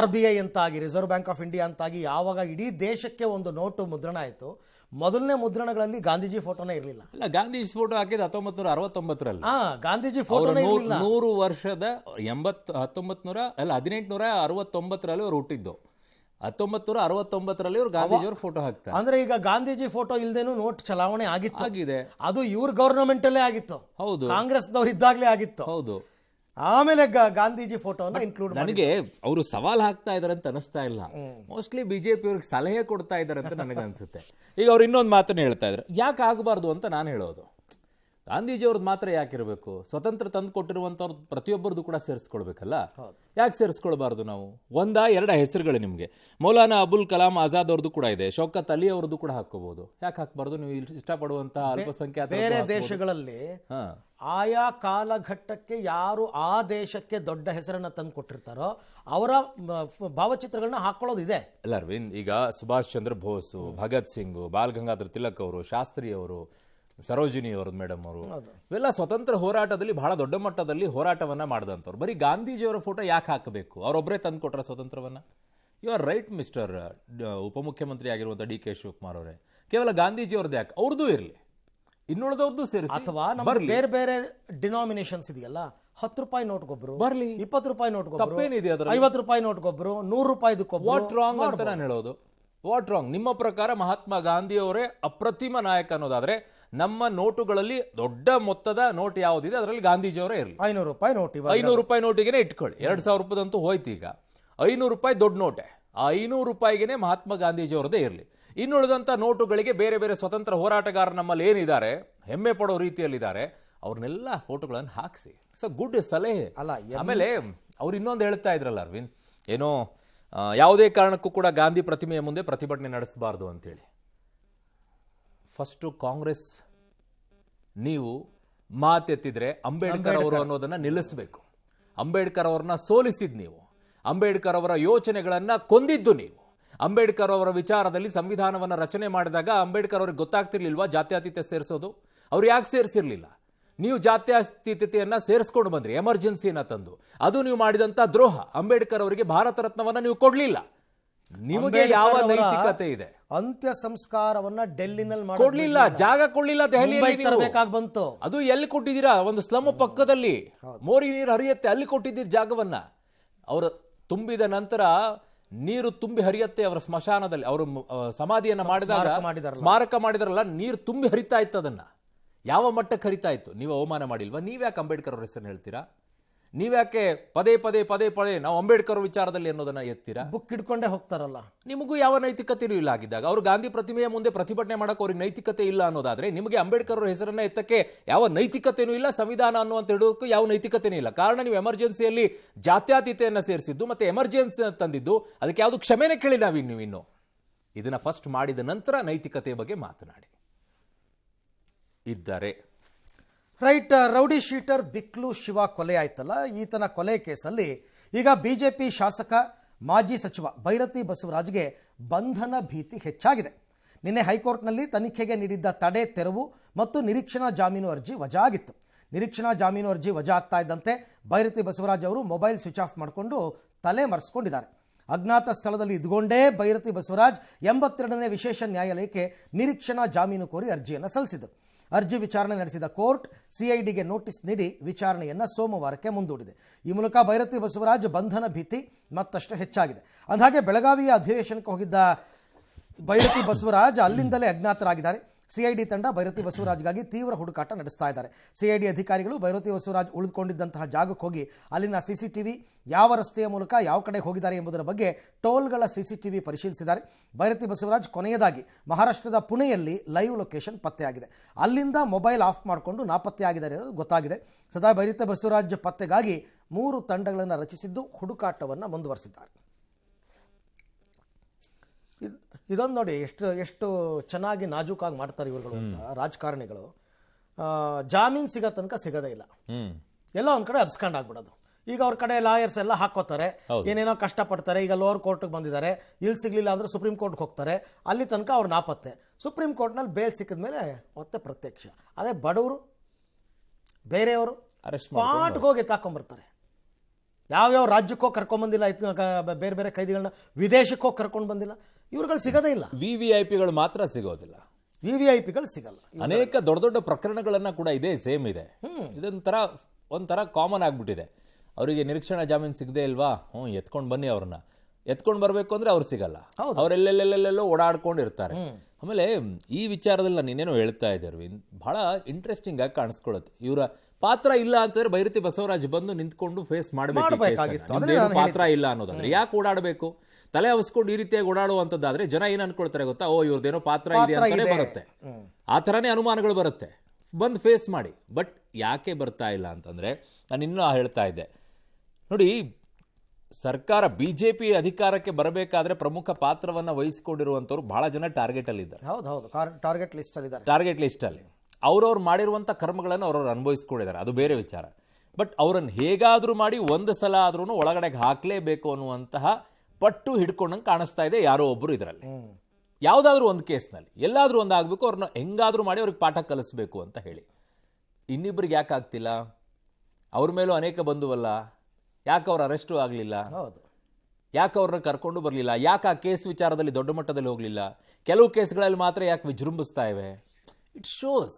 RBI ಅಂತಾಗಿ, ರಿಸರ್ವ್ ಬ್ಯಾಂಕ್ ಆಫ್ ಇಂಡಿಯಾ ಅಂತಾಗಿ ಯಾವಾಗ ಇಡೀ ದೇಶಕ್ಕೆ ಒಂದು ನೋಟು ಮುದ್ರಣ ಆಯಿತು, ಮೊದಲನೇ ಮುದ್ರಣಗಳಲ್ಲಿ ಗಾಂಧೀಜಿ ಫೋಟೋನೇ ಇರಲಿಲ್ಲ. ಇಲ್ಲ, ಗಾಂಧೀಜಿ ಫೋಟೋ ಹಾಕಿದ 1969ರಲ್ಲಿ. ಗಾಂಧೀಜಿ ಫೋಟೋನೇ ಇರಲಿಲ್ಲ. 100 ವರ್ಷದ 1869ರಲ್ಲಿ ಅವ್ರು ಹುಟ್ಟಿದ್ದು. 1969ರಲ್ಲಿ ಅವ್ರು ಗಾಂಧೀಜಿಯವ್ರ ಫೋಟೋ ಹಾಕ್ತಾರೆ. ಅಂದ್ರೆ ಈಗ ಗಾಂಧೀಜಿ ಫೋಟೋ ಇಲ್ದೇನು ನೋಟ್ ಚಲಾವಣೆ ಆಗಿದೆ. ಅದು ಇವ್ರ ಗವರ್ನಮೆಂಟ್ ಅಲ್ಲೇ ಆಗಿತ್ತು. ಹೌದು, ಕಾಂಗ್ರೆಸ್ನವ್ರು ಇದ್ದಾಗಲೇ ಆಗಿತ್ತು. ಹೌದು. ಆಮೇಲೆ ಗಾಂಧೀಜಿ ಫೋಟೋನ ಇನ್ಕ್ಲೂಡ್. ನನಗೆ ಅವರು ಸವಾಲ್ ಹಾಕ್ತಾ ಇದಾರೆ ಅಂತ ಅನಿಸ್ತಾ ಇಲ್ಲ. ಮೋಸ್ಟ್ಲಿ ಬಿಜೆಪಿ ಅವ್ರಿಗೆ ಸಲಹೆ ಕೊಡ್ತಾ ಇದಾರೆ ಅಂತ ನನಗೆ ಅನ್ಸುತ್ತೆ. ಈಗ ಅವ್ರು ಇನ್ನೊಂದು ಮಾತನ್ನ ಹೇಳ್ತಾ ಇದ್ರು, ಯಾಕೆ ಆಗಬಾರ್ದು ಅಂತ ನಾನು ಹೇಳೋದು. ಗಾಂಧೀಜಿ ಅವ್ರದ್ದು ಮಾತ್ರ ಯಾಕಿರಬೇಕು? ಸ್ವತಂತ್ರ ತಂದು ಕೊಟ್ಟಿರುವಂತವ್ರು ಪ್ರತಿಯೊಬ್ಬರದ್ದು ಕೂಡ ಸೇರಿಸ್ಕೊಳ್ಬೇಕಲ್ಲ. ಯಾಕೆ ಸೇರಿಸ್ಕೊಳ್ಬಾರ್ದು ನಾವು? 1-2 ಹೆಸರುಗಳು ನಿಮಗೆ. ಮೌಲಾನಾ ಅಬುಲ್ ಕಲಾಂ ಆಜಾದ್ ಅವ್ರದ್ದು ಕೂಡ ಇದೆ, ಶೌಕತ್ ಅಲಿ ಅವ್ರದ್ದು ಕೂಡ ಹಾಕೋಬಹುದು. ಯಾಕೆ ಹಾಕ್ಬಾರ್ದು? ನೀವು ಇಷ್ಟಪಡುವಂತಹ ಅಲ್ಪಸಂಖ್ಯಾತ ಬೇರೆ ದೇಶಗಳಲ್ಲಿ ಆಯಾ ಕಾಲಘಟ್ಟಕ್ಕೆ ಯಾರು ಆ ದೇಶಕ್ಕೆ ದೊಡ್ಡ ಹೆಸರನ್ನ ತಂದು ಕೊಟ್ಟಿರ್ತಾರೋ ಅವರ ಭಾವಚಿತ್ರಗಳನ್ನ ಹಾಕೊಳ್ಳೋದಿದೆ ಅಲ್ಲ ಅರವಿಂದ್. ಈಗ ಸುಭಾಷ್ ಚಂದ್ರ ಬೋಸ್, ಭಗತ್ ಸಿಂಗ್, ಬಾಲ್ ಗಂಗಾಧರ್ ತಿಲಕ್ ಅವರು, ಶಾಸ್ತ್ರಿ ಅವರು, ಸರೋಜಿನಿ ಅವರು, ಮೇಡಮ್ ಅವರು, ಇವೆಲ್ಲ ಸ್ವತಂತ್ರ ಹೋರಾಟದಲ್ಲಿ ಬಹಳ ದೊಡ್ಡ ಮಟ್ಟದಲ್ಲಿ ಹೋರಾಟವನ್ನ ಮಾಡಿದಂಥವ್ರು. ಬರೀ ಗಾಂಧೀಜಿಯವರ ಫೋಟೋ ಯಾಕೆ ಹಾಕಬೇಕು? ಅವರೊಬ್ಬರೇ ತಂದು ಕೊಟ್ರ ಸ್ವತಂತ್ರವನ್ನ? ಯು ಆರ್ ರೈಟ್ ಮಿಸ್ಟರ್ ಉಪಮುಖ್ಯಮಂತ್ರಿ ಆಗಿರುವಂಥ ಡಿ ಕೆ ಶಿವಕುಮಾರ್ ಅವರೇ. ಕೇವಲ ಗಾಂಧೀಜಿಯವ್ರದ್ದು ಯಾಕೆ? ಅವ್ರದ್ದು ಇರಲಿ, ಇನ್ನುಳಿದವ್ರದ್ದು ಸೇರಿಸಿ. ಅಥವಾ ಬೇರೆ ಬೇರೆ ಡಿನಾಮಿನೇಷನ್ಸ್ ಇದೆಯಲ್ಲ, 10 ರೂಪಾಯಿ ನೋಟ್ ಗೊಬ್ಬರು ಬರ್ಲಿ, 20 ರೂಪಾಯಿ ನೋಟ್ ಗೊಬ್ಬರು, ತಪ್ಪೇನಿದೆ ಅದರಲ್ಲಿ? 50 ರೂಪಾಯಿ ನೋಟ್ ಗೊಬ್ಬರು, 100 ರೂಪಾಯಿದು ಗೊಬ್ಬರು. ವಾಟ್ ರಾಂಗ್ ಅಂತ ನಾನು ಹೇಳೋದು. What wrong? ನಿಮ್ಮ ಪ್ರಕಾರ ಮಹಾತ್ಮ ಗಾಂಧಿ ಅವರೇ ಅಪ್ರತಿಮ ನಾಯಕ ಅನ್ನೋದಾದ್ರೆ ನಮ್ಮ ನೋಟುಗಳಲ್ಲಿ ದೊಡ್ಡ ಮೊತ್ತದ ನೋಟ್ ಯಾವುದಿದೆ ಅದರಲ್ಲಿ ಗಾಂಧೀಜಿಯವರೇ ಇರಲಿ. 500 ರೂಪಾಯಿ ನೋಟ್, 500 ರೂಪಾಯಿ ನೋಟಿಗೆ ಇಟ್ಕೊಳ್ಳಿ. 2000 ರೂಪಾಯಿದಂತೂ ಹೋಯ್ತು. ಈಗ 500 ರೂಪಾಯಿ ದೊಡ್ಡ ನೋಟೆ. ಆ 500 ರೂಪಾಯಿಗೆ ಮಹಾತ್ಮ ಗಾಂಧೀಜಿಯವರದೇ ಇರಲಿ. ಇನ್ನುಳಿದಂಥ ನೋಟುಗಳಿಗೆ ಬೇರೆ ಬೇರೆ ಸ್ವತಂತ್ರ ಹೋರಾಟಗಾರರು ನಮ್ಮಲ್ಲಿ ಏನಿದ್ದಾರೆ, ಹೆಮ್ಮೆ ಪಡೋ ರೀತಿಯಲ್ಲಿದ್ದಾರೆ, ಅವ್ರನ್ನೆಲ್ಲ ಫೋಟೋಗಳನ್ನು ಹಾಕಿಸಿ. ಸೊ ಗುಡ್ ಸಲಹೆ ಅಲ್ಲ. ಆಮೇಲೆ ಅವ್ರು ಇನ್ನೊಂದು ಹೇಳ್ತಾ ಇದ್ರಲ್ಲ ಅರವಿಂದ್, ಏನೋ ಯಾವುದೇ ಕಾರಣಕ್ಕೂ ಕೂಡ ಗಾಂಧಿ ಪ್ರತಿಮೆಯ ಮುಂದೆ ಪ್ರತಿಭಟನೆ ನಡೆಸಬಾರ್ದು ಅಂತೇಳಿ. ಫಸ್ಟು ಕಾಂಗ್ರೆಸ್ ನೀವು ಮಾತೆತ್ತಿದ್ರೆ ಅಂಬೇಡ್ಕರ್ ಅವರು ಅನ್ನೋದನ್ನ ನಿಲ್ಲಿಸಬೇಕು. ಅಂಬೇಡ್ಕರ್ ಅವರನ್ನ ಸೋಲಿಸಿದ್ ನೀವು, ಅಂಬೇಡ್ಕರ್ ಅವರ ಯೋಚನೆಗಳನ್ನ ಕೊಂದಿದ್ದು ನೀವು. ಅಂಬೇಡ್ಕರ್ ಅವರ ವಿಚಾರದಲ್ಲಿ ಸಂವಿಧಾನವನ್ನು ರಚನೆ ಮಾಡಿದಾಗ ಅಂಬೇಡ್ಕರ್ ಅವ್ರಿಗೆ ಗೊತ್ತಾಗ್ತಿರ್ಲಿಲ್ವಾ ಜಾತ್ಯತೀತ ಸೇರಿಸೋದು? ಅವ್ರು ಯಾಕೆ ಸೇರಿಸಿರ್ಲಿಲ್ಲ? ನೀವು ಜಾತ್ಯತೀತತೆಯನ್ನ ಸೇರಿಸ್ಕೊಂಡು ಬಂದ್ರಿ, ಎಮರ್ಜೆನ್ಸಿಯನ್ನ ತಂದು. ಅದು ನೀವು ಮಾಡಿದಂತ ದ್ರೋಹ. ಅಂಬೇಡ್ಕರ್ ಅವರಿಗೆ ಭಾರತ ರತ್ನವನ್ನ ನೀವು ಕೊಡ್ಲಿಲ್ಲ. ನಿಮಗೆ ಯಾವ ನೈತಿಕತೆ ಇದೆ? ಅಂತ್ಯ ಸಂಸ್ಕಾರವನ್ನ ಡೆಲ್ಲಿನಲ್ಲಿ ಕೊಡ್ಲಿಲ್ಲ, ಜಾಗ ಕೊಡ್ಲಿಲ್ಲ, ದೆಹಲಿಯಲ್ಲಿ ತರಬೇಕಾಗಿ ಬಂತು. ಅದು ಎಲ್ಲಿ ಕೊಟ್ಟಿದ್ದೀರಾ? ಒಂದು ಸ್ಲಮ್ ಪಕ್ಕದಲ್ಲಿ ಮೋರಿ ನೀರು ಹರಿಯತ್ತೆ, ಅಲ್ಲಿ ಕೊಟ್ಟಿದ್ದೀರಿ ಜಾಗವನ್ನ. ಅವರು ತುಂಬಿದ ನಂತರ ನೀರು ತುಂಬಿ ಹರಿಯತ್ತೆ ಅವರ ಸ್ಮಶಾನದಲ್ಲಿ, ಅವರು ಸಮಾಧಿಯನ್ನ ಮಾಡಿದಾಗ ಸ್ಮಾರಕ ಮಾಡಿದ್ರಲ್ಲ, ನೀರು ತುಂಬಿ ಹರಿತಾ ಇತ್ತು. ಅದನ್ನ ಯಾವ ಮಟ್ಟಕ್ಕೆ ಹರಿತಾ ಇತ್ತು? ನೀವು ಅವಮಾನ ಮಾಡಿಲ್ವಾ? ನೀವ್ಯಾಕೆ ಅಂಬೇಡ್ಕರ್ ಅವ್ರ ಹೆಸರನ್ನು ಹೇಳ್ತೀರಾ? ನೀವ್ಯಾಕೆ ಪದೇ ಪದೇ ಪದೇ ಪದೇ ನಾವು ಅಂಬೇಡ್ಕರ್ ವಿಚಾರದಲ್ಲಿ ಅನ್ನೋದನ್ನ ಎತ್ತೀರಾ? ಬುಕ್ ಹಿಡ್ಕೊಂಡೇ ಹೋಗ್ತಾರಲ್ಲ. ನಿಮಗೂ ಯಾವ ನೈತಿಕತೆಯೂ ಇಲ್ಲ ಆಗಿದ್ದಾಗ. ಅವರು ಗಾಂಧಿ ಪ್ರತಿಮೆಯ ಮುಂದೆ ಪ್ರತಿಭಟನೆ ಮಾಡಕ್ಕೆ ಅವ್ರಿಗೆ ನೈತಿಕತೆ ಇಲ್ಲ ಅನ್ನೋದಾದ್ರೆ, ನಿಮಗೆ ಅಂಬೇಡ್ಕರ್ ಅವ್ರ ಹೆಸರನ್ನ ಎತ್ತಕ್ಕೆ ಯಾವ ನೈತಿಕತೆಯೂ ಇಲ್ಲ, ಸಂವಿಧಾನ ಅನ್ನುವಂತ ಹೇಳೋದಕ್ಕೂ ಯಾವ ನೈತಿಕತೆಯೂ ಇಲ್ಲ. ಕಾರಣ ನೀವು ಎಮರ್ಜೆನ್ಸಿಯಲ್ಲಿ ಜಾತ್ಯತೀತೆಯನ್ನ ಸೇರಿಸಿದ್ದು, ಮತ್ತೆ ಎಮರ್ಜೆನ್ಸಿ ತಂದಿದ್ದು, ಅದಕ್ಕೆ ಯಾವುದು ಕ್ಷಮೆನೇ ಕೇಳಿಲ್ಲ ನೀವು ಇನ್ನು. ಇದನ್ನ ಫಸ್ಟ್ ಮಾಡಿದ ನಂತರ ನೈತಿಕತೆಯ ಬಗ್ಗೆ ಮಾತನಾಡಿ. ಇದ್ದಾರೆ ರೈಟ್. ರೌಡಿ ಶೀಟರ್ ಬಿಕ್ಲು ಶಿವ ಕೊಲೆ ಆಯ್ತಲ್ಲ, ಈತನ ಕೊಲೆ ಕೇಸಲ್ಲಿ ಈಗ ಬಿಜೆಪಿ ಶಾಸಕ ಮಾಜಿ ಸಚಿವ ಭೈರತಿ ಬಸವರಾಜ್ಗೆ ಬಂಧನ ಭೀತಿ ಹೆಚ್ಚಾಗಿದೆ. ನಿನ್ನೆ ಹೈಕೋರ್ಟ್ನಲ್ಲಿ ತನಿಖೆಗೆ ನೀಡಿದ್ದ ತಡೆ, ತೆರವು ಮತ್ತು ನಿರೀಕ್ಷಣಾ ಜಾಮೀನು ಅರ್ಜಿ ವಜಾ ಆಗಿತ್ತು. ನಿರೀಕ್ಷಣಾ ಜಾಮೀನು ಅರ್ಜಿ ವಜಾ ಆಗ್ತಾ ಇದ್ದಂತೆ ಬೈರತಿ ಬಸವರಾಜ್ ಅವರು ಮೊಬೈಲ್ ಸ್ವಿಚ್ ಆಫ್ ಮಾಡಿಕೊಂಡು ತಲೆ ಮರೆಸ್ಕೊಂಡಿದ್ದಾರೆ. ಅಜ್ಞಾತ ಸ್ಥಳದಲ್ಲಿ ಇದ್ಕೊಂಡೇ ಬೈರತಿ ಬಸವರಾಜ್ 82ನೇ ವಿಶೇಷ ನ್ಯಾಯಾಲಯಕ್ಕೆ ನಿರೀಕ್ಷಣಾ ಜಾಮೀನು ಕೋರಿ ಅರ್ಜಿಯನ್ನು ಸಲ್ಲಿಸಿದರು. ಅರ್ಜಿ ವಿಚಾರಣೆ ನಡೆಸಿದ ಕೋರ್ಟ್ ಸಿಐಡಿಗೆ ನೋಟಿಸ್ ನೀಡಿ ವಿಚಾರಣೆಯನ್ನು ಸೋಮವಾರಕ್ಕೆ ಮುಂದೂಡಿದೆ. ಈ ಮೂಲಕ ಬೈರತಿ ಬಸವರಾಜ್ ಬಂಧನ ಭೀತಿ ಮತ್ತಷ್ಟು ಹೆಚ್ಚಾಗಿದೆ. ಅಂದಹಾಗೆ ಬೆಳಗಾವಿಯ ಅಧಿವೇಶನಕ್ಕೆ ಹೋಗಿದ್ದ ಬೈರತಿ ಬಸವರಾಜ್ ಅಲ್ಲಿಂದಲೇ ಅಜ್ಞಾತರಾಗಿದ್ದಾರೆ. ಸಿಐಡಿ ತಂಡ ಬೈರತಿ ಬಸವರಾಜ್ಗಾಗಿ ತೀವ್ರ ಹುಡುಕಾಟ ನಡೆಸ್ತಾ ಇದ್ದಾರೆ. ಸಿಐಡಿ ಅಧಿಕಾರಿಗಳು ಬೈರತಿ ಬಸವರಾಜ್ ಉಳಿದುಕೊಂಡಿದ್ದಂತಹ ಜಾಗಕ್ಕೆ ಹೋಗಿ ಅಲ್ಲಿನ ಸಿಸಿಟಿವಿ, ಯಾವ ರಸ್ತೆಯ ಮೂಲಕ ಯಾವ ಕಡೆ ಹೋಗಿದ್ದಾರೆ ಎಂಬುದರ ಬಗ್ಗೆ ಟೋಲ್ಗಳ ಸಿಸಿಟಿವಿ ಪರಿಶೀಲಿಸಿದ್ದಾರೆ. ಬೈರತಿ ಬಸವರಾಜ್ ಕೊನೆಯದಾಗಿ ಮಹಾರಾಷ್ಟ್ರದ ಪುಣೆಯಲ್ಲಿ ಲೈವ್ ಲೊಕೇಶನ್ ಪತ್ತೆಯಾಗಿದೆ. ಅಲ್ಲಿಂದ ಮೊಬೈಲ್ ಆಫ್ ಮಾಡಿಕೊಂಡು ನಾಪತ್ತೆಯಾಗಿದ್ದಾರೆ ಅನ್ನೋದು ಗೊತ್ತಾಗಿದೆ. ಸದಾ ಬೈರತಿ ಬಸವರಾಜ್ ಪತ್ತೆಗಾಗಿ 3 ತಂಡಗಳನ್ನು ರಚಿಸಿದ್ದು ಹುಡುಕಾಟವನ್ನು ಮುಂದುವರಿಸಿದ್ದಾರೆ. ಇದೊಂದು ನೋಡಿ ಎಷ್ಟು ಚೆನ್ನಾಗಿ ನಾಜೂಕಾಗಿ ಮಾಡ್ತಾರೆ ಇವುಗಳು ಅಂತ ರಾಜಕಾರಣಿಗಳು. ಜಾಮೀನು ಸಿಗೋ ತನಕ ಸಿಗೋದೇ ಇಲ್ಲ, ಎಲ್ಲ ಒಂದ್ ಕಡೆ ಅಬ್ಸ್ಕಾಂಡ್ ಆಗ್ಬಿಡೋದು. ಈಗ ಅವ್ರ ಕಡೆ ಲಾಯರ್ಸ್ ಎಲ್ಲ ಹಾಕೋತಾರೆ, ಏನೇನೋ ಕಷ್ಟಪಡ್ತಾರೆ. ಈಗ ಲೋವರ್ ಕೋರ್ಟ್ಗೆ ಬಂದಿದ್ದಾರೆ, ಇಲ್ಲಿ ಸಿಗ್ಲಿಲ್ಲ ಅಂದ್ರೆ ಸುಪ್ರೀಂ ಕೋರ್ಟ್ಗೆ ಹೋಗ್ತಾರೆ, ಅಲ್ಲಿ ತನಕ ಅವ್ರು ನಾಪತ್ತೆ. ಸುಪ್ರೀಂ ಕೋರ್ಟ್ನಲ್ಲಿ ಬೇಲ್ ಸಿಕ್ಕಿದ ಮೇಲೆ ಮತ್ತೆ ಪ್ರತ್ಯಕ್ಷ. ಅದೇ ಬಡವರು ಬೇರೆಯವರು ಸ್ಪಾಟ್ಗೆ ಹೋಗಿ ಎತ್ತಾಕೊಂಡ್ಬರ್ತಾರೆ. ಯಾವ್ಯಾವ ರಾಜ್ಯಕ್ಕೋ ಕರ್ಕೊಂಡ್ಬಂದಿಲ್ಲ, ಬೇರೆ ಬೇರೆ ಕೈದಿಗಳನ್ನ ವಿದೇಶಕ್ಕೆ ಹೋಗಿ ಕರ್ಕೊಂಡು ಬಂದಿಲ್ಲ. ಇವ್ರುಗಳು ಸಿಗೋದೇ ಇಲ್ಲ. ವಿವಿಐಪಿಗಳು ಮಾತ್ರ ಸಿಗೋದಿಲ್ಲ, ವಿವಿಐಪಿಗಳು ಸಿಗಲ್ಲ. ಅನೇಕ ದೊಡ್ಡ ದೊಡ್ಡ ಪ್ರಕರಣಗಳನ್ನ ಕೂಡ ಇದೇ ಸೇಮ್ ಇದೆ. ಒಂಥರ ಕಾಮನ್ ಆಗ್ಬಿಟ್ಟಿದೆ. ಅವರಿಗೆ ನಿರೀಕ್ಷಣಾ ಜಾಮೀನು ಸಿಗದೆ ಇಲ್ವಾ, ಎತ್ಕೊಂಡು ಬನ್ನಿ, ಅವ್ರನ್ನ ಎತ್ಕೊಂಡು ಬರಬೇಕು ಅಂದ್ರೆ ಅವ್ರು ಸಿಗಲ್ಲ. ಅವರೆಲ್ಲೆಲ್ಲೆಲ್ಲೆಲ್ಲೋ ಓಡಾಡ್ಕೊಂಡಿರ್ತಾರೆ. ಆಮೇಲೆ ಈ ವಿಚಾರದಲ್ಲಿ ನಾನು ಇನ್ನೇನೋ ಹೇಳ್ತಾ ಇದ್ದೆ ಅರವಿಂದ್, ಬಹಳ ಇಂಟ್ರೆಸ್ಟಿಂಗ್ ಆಗಿ ಕಾಣಿಸ್ಕೊಳ್ಳುತ್ತೆ. ಇವರ ಪಾತ್ರ ಇಲ್ಲ ಅಂತಂದ್ರೆ ಬೈರತಿ ಬಸವರಾಜ್ ಬಂದು ನಿಂತ್ಕೊಂಡು ಫೇಸ್ ಮಾಡಬೇಕಾಗಿತ್ತು. ಪಾತ್ರ ಇಲ್ಲ ಅನ್ನೋದಾದ್ರೆ ಯಾಕೆ ಓಡಾಡಬೇಕು? ತಲೆ ಹವಸ್ಕೊಂಡು ಈ ರೀತಿಯಾಗಿ ಓಡಾಡುವಂತದ್ದಾದ್ರೆ ಜನ ಏನ್ ಅನ್ಕೊಳ್ತಾರೆ ಗೊತ್ತಾ, ಓ ಇವ್ರದ್ದೇನೋ ಪಾತ್ರ ಇದೆ ಅಂತಾನೆ ಬರುತ್ತೆ. ಆ ಥರನೇ ಅನುಮಾನಗಳು ಬರುತ್ತೆ. ಬಂದು ಫೇಸ್ ಮಾಡಿ. ಬಟ್ ಯಾಕೆ ಬರ್ತಾ ಇಲ್ಲ ಅಂತಂದ್ರೆ, ನಾನು ಇನ್ನೂ ಹೇಳ್ತಾ ಇದ್ದೆ ನೋಡಿ, ಸರ್ಕಾರ ಬಿಜೆಪಿ ಅಧಿಕಾರಕ್ಕೆ ಬರಬೇಕಾದ್ರೆ ಪ್ರಮುಖ ಪಾತ್ರವನ್ನ ವಹಿಸಿಕೊಂಡಿರುವಂತವ್ರು ಬಹಳ ಜನ ಟಾರ್ಗೆಟ್ ಅಲ್ಲಿ ಇದ್ದಾರೆ. ಟಾರ್ಗೆಟ್ ಲಿಸ್ಟ್ ಅಲ್ಲಿ ಅವ್ರವ್ರು ಮಾಡಿರುವಂತ ಕರ್ಮಗಳನ್ನು ಅವ್ರವ್ರು ಅನುಭವಿಸ್ಕೊಂಡಿದ್ದಾರೆ, ಅದು ಬೇರೆ ವಿಚಾರ. ಬಟ್ ಅವರನ್ನು ಹೇಗಾದ್ರೂ ಮಾಡಿ ಒಂದು ಸಲ ಆದ್ರೂ ಒಳಗಡೆಗೆ ಹಾಕ್ಲೇಬೇಕು ಅನ್ನುವಂತಹ ಪಟ್ಟು ಹಿಡ್ಕೊಂಡಂಗೆ ಕಾಣಿಸ್ತಾ ಇದೆ ಯಾರೋ ಒಬ್ರು ಇದರಲ್ಲಿ. ಯಾವುದಾದ್ರೂ ಒಂದು ಕೇಸ್ನಲ್ಲಿ ಎಲ್ಲಾದ್ರೂ ಒಂದು ಆಗ್ಬೇಕು, ಅವ್ರನ್ನ ಹೆಂಗಾದ್ರೂ ಮಾಡಿ ಅವ್ರಿಗೆ ಪಾಠ ಕಲಿಸ್ಬೇಕು ಅಂತ ಹೇಳಿ. ಇನ್ನಿಬ್ಬರಿಗೆ ಯಾಕೆ ಆಗ್ತಿಲ್ಲ? ಅವ್ರ ಮೇಲೂ ಅನೇಕ ಬಂದುವಲ್ಲ, ಯಾಕೆ ಅವ್ರ ಅರೆಸ್ಟು ಆಗಲಿಲ್ಲ? ಯಾಕೆ ಅವ್ರನ್ನ ಕರ್ಕೊಂಡು ಬರಲಿಲ್ಲ? ಯಾಕೆ ಆ ಕೇಸ್ ವಿಚಾರದಲ್ಲಿ ದೊಡ್ಡ ಮಟ್ಟದಲ್ಲಿ ಹೋಗಲಿಲ್ಲ? ಕೆಲವು ಕೇಸ್ಗಳಲ್ಲಿ ಮಾತ್ರ ಯಾಕೆ ವಿಜೃಂಭಿಸ್ತಾ ಇವೆ? It shows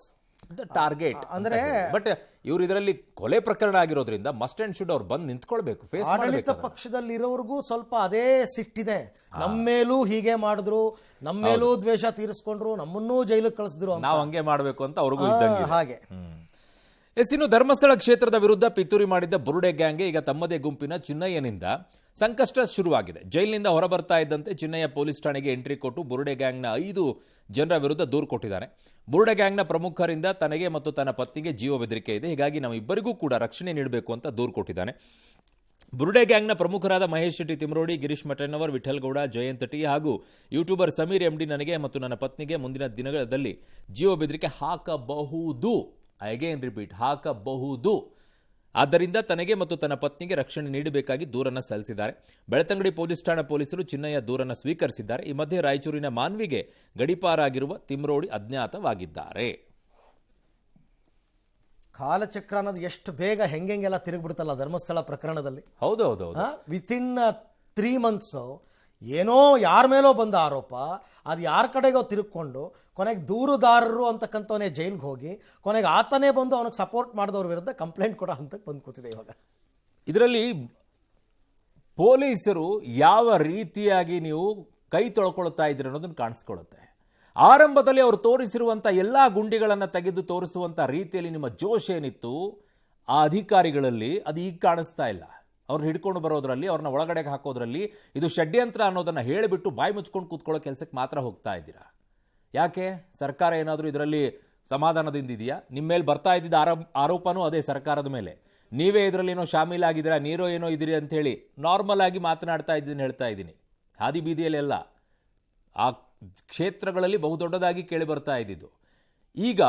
the target. ಅಂದ್ರೆ ಬಟ್ ಇವ್ರು ಇದರಲ್ಲಿ ಕೊಲೆ ಪ್ರಕರಣ ಆಗಿರೋದ್ರಿಂದ ಮಸ್ಟ್ ಅಂಡ್ ಶುಡ್ ಅವ್ರು ಬಂದು ನಿಂತ್ಕೊಳ್ಬೇಕು. ಆಡಳಿತ ಪಕ್ಷದಲ್ಲಿ ಇರೋರ್ಗೂ ಸ್ವಲ್ಪ ಅದೇ ಸಿಟ್ಟಿದೆ. ನಮ್ಮ ಮೇಲೂ ಹೀಗೆ ಮಾಡಿದ್ರು, ನಮ್ಮ ಮೇಲೂ ದ್ವೇಷ ತೀರಿಸ್ಕೊಂಡ್ರು, ನಮ್ಮನ್ನೂ ಜೈಲಿಗೆ ಕಳಿಸಿದ್ರು, ನಾವು ಹಂಗೆ ಮಾಡಬೇಕು ಅಂತ ಅವ್ರಿಗೂ ಇದ್ದಂಗೆ ಹಾಗೆ. ಇನ್ನು ಧರ್ಮಸ್ಥಳ ಕ್ಷೇತ್ರದ ವಿರುದ್ಧ ಪಿತೂರಿ ಮಾಡಿದ್ದ ಬುರುಡೆ ಗ್ಯಾಂಗ್ಗೆ ಈಗ ತಮ್ಮದೇ ಗುಂಪಿನ ಚಿನ್ನಯ್ಯನಿಂದ ಸಂಕಷ್ಟ ಶುರುವಾಗಿದೆ. ಜೈಲಿನಿಂದ ಹೊರಬರ್ತಾ ಇದ್ದಂತೆ ಚಿನ್ನಯ್ಯ ಪೊಲೀಸ್ ಠಾಣೆಗೆ ಎಂಟ್ರಿ ಕೊಟ್ಟು ಬುರುಡೆ ಗ್ಯಾಂಗ್ನ 5 ಜನರ ವಿರುದ್ಧ ದೂರು ಕೊಟ್ಟಿದ್ದಾನೆ. ಬುರುಡೆ ಗ್ಯಾಂಗ್ನ ಪ್ರಮುಖರಿಂದ ತನಗೆ ಮತ್ತು ತನ್ನ ಪತ್ನಿಗೆ ಜೀವ ಬೆದರಿಕೆ ಇದೆ, ಹೀಗಾಗಿ ನಾವಿಬ್ಬರಿಗೂ ಕೂಡ ರಕ್ಷಣೆ ನೀಡಬೇಕು ಅಂತ ದೂರು ಕೊಟ್ಟಿದ್ದಾನೆ. ಬುರುಡೆ ಗ್ಯಾಂಗ್ನ ಪ್ರಮುಖರಾದ ಮಹೇಶ್ ಶೆಟ್ಟಿ ತಿಮ್ರೋಡಿ, ಗಿರೀಶ್ ಮಠಣ್ಣವರ್, ವಿಠಲ್ ಗೌಡ, ಜಯಂತ್ ಟಿ ಹಾಗೂ ಯೂಟ್ಯೂಬರ್ ಸಮೀರ್ ಎಂಡಿ ನನಗೆ ಮತ್ತು ನನ್ನ ಪತ್ನಿಗೆ ಮುಂದಿನ ದಿನಗಳಲ್ಲಿ ಜೀವ ಬೆದರಿಕೆ ಹಾಕಬಹುದು. ಅಗೇನ್ ರಿಪೀಟ್, ಹಾಕಬಹುದು. ಆದ್ದರಿಂದ ತನಗೆ ಮತ್ತು ತನ್ನ ಪತ್ನಿಗೆ ರಕ್ಷಣೆ ನೀಡಬೇಕಾಗಿ ದೂರನ್ನು ಸಲ್ಲಿಸಿದ್ದಾರೆ. ಬೆಳ್ತಂಗಡಿ ಪೊಲೀಸ್ ಠಾಣಾ ಪೊಲೀಸರು ಚಿನ್ನಯ್ಯ ದೂರನ್ನು ಸ್ವೀಕರಿಸಿದ್ದಾರೆ. ಈ ಮಧ್ಯೆ ರಾಯಚೂರಿನ ಮಾನ್ವಿಗೆ ಗಡೀಪಾರಾಗಿರುವ ತಿಮ್ರೋಡಿ ಅಜ್ಞಾತವಾಗಿದ್ದಾರೆ. ಕಾಲಚಕ್ರ ಅನ್ನೋದು ಎಷ್ಟು ಬೇಗ ಹೆಂಗೆಲ್ಲ ತಿರುಗಿಬಿಡ್ತಲ್ಲ ಧರ್ಮಸ್ಥಳ ಪ್ರಕರಣದಲ್ಲಿ. ಹೌದೌದು, ವಿತಿನ್ 3 months ಏನೋ ಯಾರ ಮೇಲೋ ಬಂದ ಆರೋಪ, ಅದು ಯಾರ ಕಡೆಗೋ ತಿರುಗಿಕೊಂಡು ಕೊನೆಗೆ ದೂರುದಾರರು ಅಂತಕ್ಕಂಥವನೇ ಜೈಲ್ಗೆ ಹೋಗಿ ಕೊನೆಗೆ ಆತನೇ ಬಂದು ಅವನಿಗೆ ಸಪೋರ್ಟ್ ಮಾಡಿದವ್ರ ವಿರುದ್ಧ ಕಂಪ್ಲೇಂಟ್ ಕೊಡೋ ಹಂತಕ್ಕೆ ಬಂದು ಕೂತಿದೆ ಇವಾಗ. ಇದರಲ್ಲಿ ಪೊಲೀಸರು ಯಾವ ರೀತಿಯಾಗಿ ನೀವು ಕೈ ತೊಳ್ಕೊಳ್ತಾ ಇದ್ದೀರಿ ಅನ್ನೋದನ್ನು ಕಾಣಿಸ್ಕೊಳ್ಳುತ್ತೆ. ಆರಂಭದಲ್ಲಿ ಅವರು ತೋರಿಸಿರುವಂಥ ಎಲ್ಲ ಗುಂಡಿಗಳನ್ನು ತೆಗೆದು ತೋರಿಸುವಂಥ ರೀತಿಯಲ್ಲಿ ನಿಮ್ಮ ಜೋಶ್ ಏನಿತ್ತು ಆ ಅಧಿಕಾರಿಗಳಲ್ಲಿ, ಅದು ಈಗ ಕಾಣಿಸ್ತಾ ಇಲ್ಲ. ಅವ್ರನ್ನ ಹಿಡ್ಕೊಂಡು ಬರೋದ್ರಲ್ಲಿ, ಅವ್ರನ್ನ ಒಳಗಡೆಗೆ ಹಾಕೋದ್ರಲ್ಲಿ ಇದು ಷಡ್ಯಂತ್ರ ಅನ್ನೋದನ್ನು ಹೇಳಿಬಿಟ್ಟು ಬಾಯಿ ಮುಚ್ಕೊಂಡು ಕೂತ್ಕೊಳ್ಳೋ ಕೆಲಸಕ್ಕೆ ಮಾತ್ರ ಹೋಗ್ತಾ ಇದ್ದೀರಾ. ಯಾಕೆ? ಸರ್ಕಾರ ಏನಾದರೂ ಇದರಲ್ಲಿ ಸಮಾಧಾನದಿಂದಿದೆಯಾ? ನಿಮ್ಮ ಮೇಲೆ ಬರ್ತಾ ಇದ್ದಿದ್ದ ಆರೋಪನೂ ಅದೇ ಸರ್ಕಾರದ ಮೇಲೆ. ನೀವೇ ಇದರಲ್ಲಿ ಏನೋ ಶಾಮೀಲಾಗಿದ್ದೀರಾ, ನೀರೋ ಏನೋ ಇದ್ದೀರಿ ಅಂಥೇಳಿ ನಾರ್ಮಲ್ ಆಗಿ ಮಾತನಾಡ್ತಾ ಇದ್ದೀನಿ, ಹೇಳ್ತಾ ಇದ್ದೀನಿ. ಹಾದಿ ಬೀದಿಯಲ್ಲೆಲ್ಲ ಆ ಕ್ಷೇತ್ರಗಳಲ್ಲಿ ಬಹುದೊಡ್ಡದಾಗಿ ಕೇಳಿ ಬರ್ತಾ ಇದ್ದಿದ್ದು. ಈಗ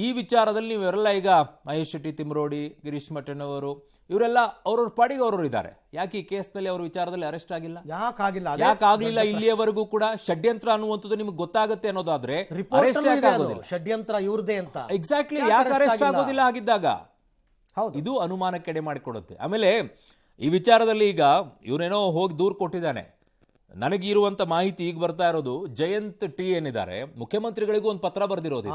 ಈ ವಿಚಾರದಲ್ಲಿ ನೀವೆಲ್ಲ ಈಗ ಮಹೇಶ್ ಶೆಟ್ಟಿ ತಿಮ್ರೋಡಿ, ಗಿರೀಶ್ ಮಠಣ್ಣವರು ಇವರೆಲ್ಲ ಅವ್ರವ್ರ ಪಾಡಿಗೆ ಅವ್ರವ್ರು ಇದ್ದಾರೆ. ಯಾಕೆ ಈ ಕೇಸ್ನಲ್ಲಿ ಅವ್ರ ವಿಚಾರದಲ್ಲಿ ಅರೆಸ್ಟ್ ಆಗಿಲ್ಲ? ಯಾಕಾಗ್ಲಿಲ್ಲ? ಇಲ್ಲಿಯವರೆಗೂ ಕೂಡ ಷಡ್ಯಂತ್ರ ಅನ್ನುವಂಥದ್ದು ನಿಮ್ಗೆ ಗೊತ್ತಾಗುತ್ತೆ ಅನ್ನೋದಾದ್ರೆ ಅರೆಸ್ಟ್ ಆಗೋದಿಲ್ಲ. ಷಡ್ಯಂತ್ರ ಇವ್ರದೇ ಅಂತ ಎಕ್ಸಾಕ್ಟ್ಲಿ ಯಾಕೆ ಅರೆಸ್ಟ್ ಆಗೋದಿಲ್ಲ? ಆಗಿದ್ದಾಗ ಇದು ಅನುಮಾನಕ್ಕೆಡೆ ಮಾಡಿಕೊಡುತ್ತೆ. ಆಮೇಲೆ ಈ ವಿಚಾರದಲ್ಲಿ ಈಗ ಇವನೇನೋ ಹೋಗಿ ದೂರು ಕೊಟ್ಟಿದ್ದಾನೆ. ನನಗಿರುವಂತ ಮಾಹಿತಿ ಈಗ ಬರ್ತಾ ಇರೋದು, ಜಯಂತ್ ಟಿ ಏನಿದ್ದಾರೆ ಮುಖ್ಯಮಂತ್ರಿಗಳಿಗೂ ಒಂದು ಪತ್ರ ಬರೆದಿರೋದು,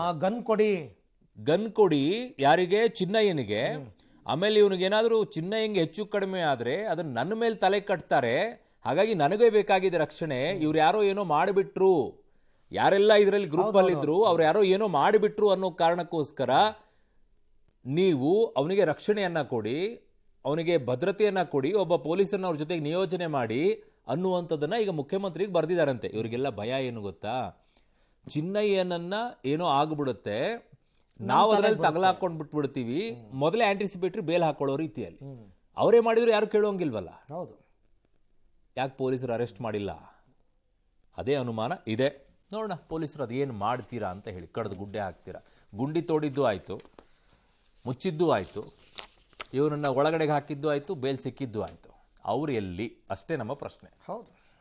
ಗನ್ ಕೊಡಿ ಯಾರಿಗೆ, ಚಿನ್ನಯ್ಯನಿಗೆ. ಆಮೇಲೆ ಇವನಿಗೇನಾದ್ರೂ ಚಿನ್ನಯ್ಯಂಗೆ ಹೆಚ್ಚು ಕಡಿಮೆ ಆದ್ರೆ ಅದನ್ನ ನನ್ನ ಮೇಲೆ ತಲೆ ಕಟ್ತಾರೆ, ಹಾಗಾಗಿ ನನಗೇ ಬೇಕಾಗಿದೆ ರಕ್ಷಣೆ. ಇವ್ರು ಯಾರೋ ಏನೋ ಮಾಡಿಬಿಟ್ರು, ಯಾರೆಲ್ಲ ಇದರಲ್ಲಿ ಗ್ರೂಪ್ ಅಲ್ಲಿ ಇದ್ರು ಅವ್ರು ಯಾರೋ ಏನೋ ಮಾಡಿಬಿಟ್ರು ಅನ್ನೋ ಕಾರಣಕ್ಕೋಸ್ಕರ ನೀವು ಅವನಿಗೆ ರಕ್ಷಣೆಯನ್ನ ಕೊಡಿ, ಅವನಿಗೆ ಭದ್ರತೆಯನ್ನ ಕೊಡಿ, ಒಬ್ಬ ಪೊಲೀಸನ್ನ ಅವ್ರ ಜೊತೆಗೆ ನಿಯೋಜನೆ ಮಾಡಿ ಅನ್ನುವಂಥದ್ದನ್ನ ಈಗ ಮುಖ್ಯಮಂತ್ರಿಗೆ ಬರ್ದಿದಾರಂತೆ. ಇವರಿಗೆಲ್ಲ ಭಯ ಏನು ಗೊತ್ತಾ, ಚಿನ್ನಯ್ಯನನ್ನ ಏನೋ ಆಗ್ಬಿಡುತ್ತೆ, ನಾವು ಅದರಲ್ಲಿ ತಗಲಾಕೊಂಡ್ ಬಿಟ್ಬಿಡ್ತೀವಿ, ಮೊದಲೇ ಆಂಟಿಸಿಪೇಟರಿ ಬೇಲ್ ಹಾಕೊಳ್ಳೋ ರೀತಿಯಲ್ಲಿ. ಅವರೇ ಮಾಡಿದ್ರು ಯಾರು ಕೇಳೋಂಗಿಲ್ವಲ್ಲ, ಯಾಕೆ ಪೊಲೀಸರು ಅರೆಸ್ಟ್ ಮಾಡಿಲ್ಲ? ಅದೇ ಅನುಮಾನ ಇದೆ. ನೋಡೋಣ ಪೊಲೀಸರು ಅದೇನು ಮಾಡ್ತೀರಾ ಅಂತ ಹೇಳಿ. ಕಡ್ದು ಗುಡ್ಡೆ ಹಾಕ್ತೀರಾ, ಗುಂಡಿ ತೋಡಿದ್ದು ಆಯ್ತು, ಮುಚ್ಚಿದ್ದು ಆಯ್ತು, ಇವನನ್ನ ಒಳಗಡೆಗೆ ಹಾಕಿದ್ದು ಆಯ್ತು, ಬೇಲ್ ಸಿಕ್ಕಿದ್ದು ಆಯ್ತು, ಅವ್ರು ಎಲ್ಲಿ ಅಷ್ಟೇ ನಮ್ಮ ಪ್ರಶ್ನೆ. ಹೌದು.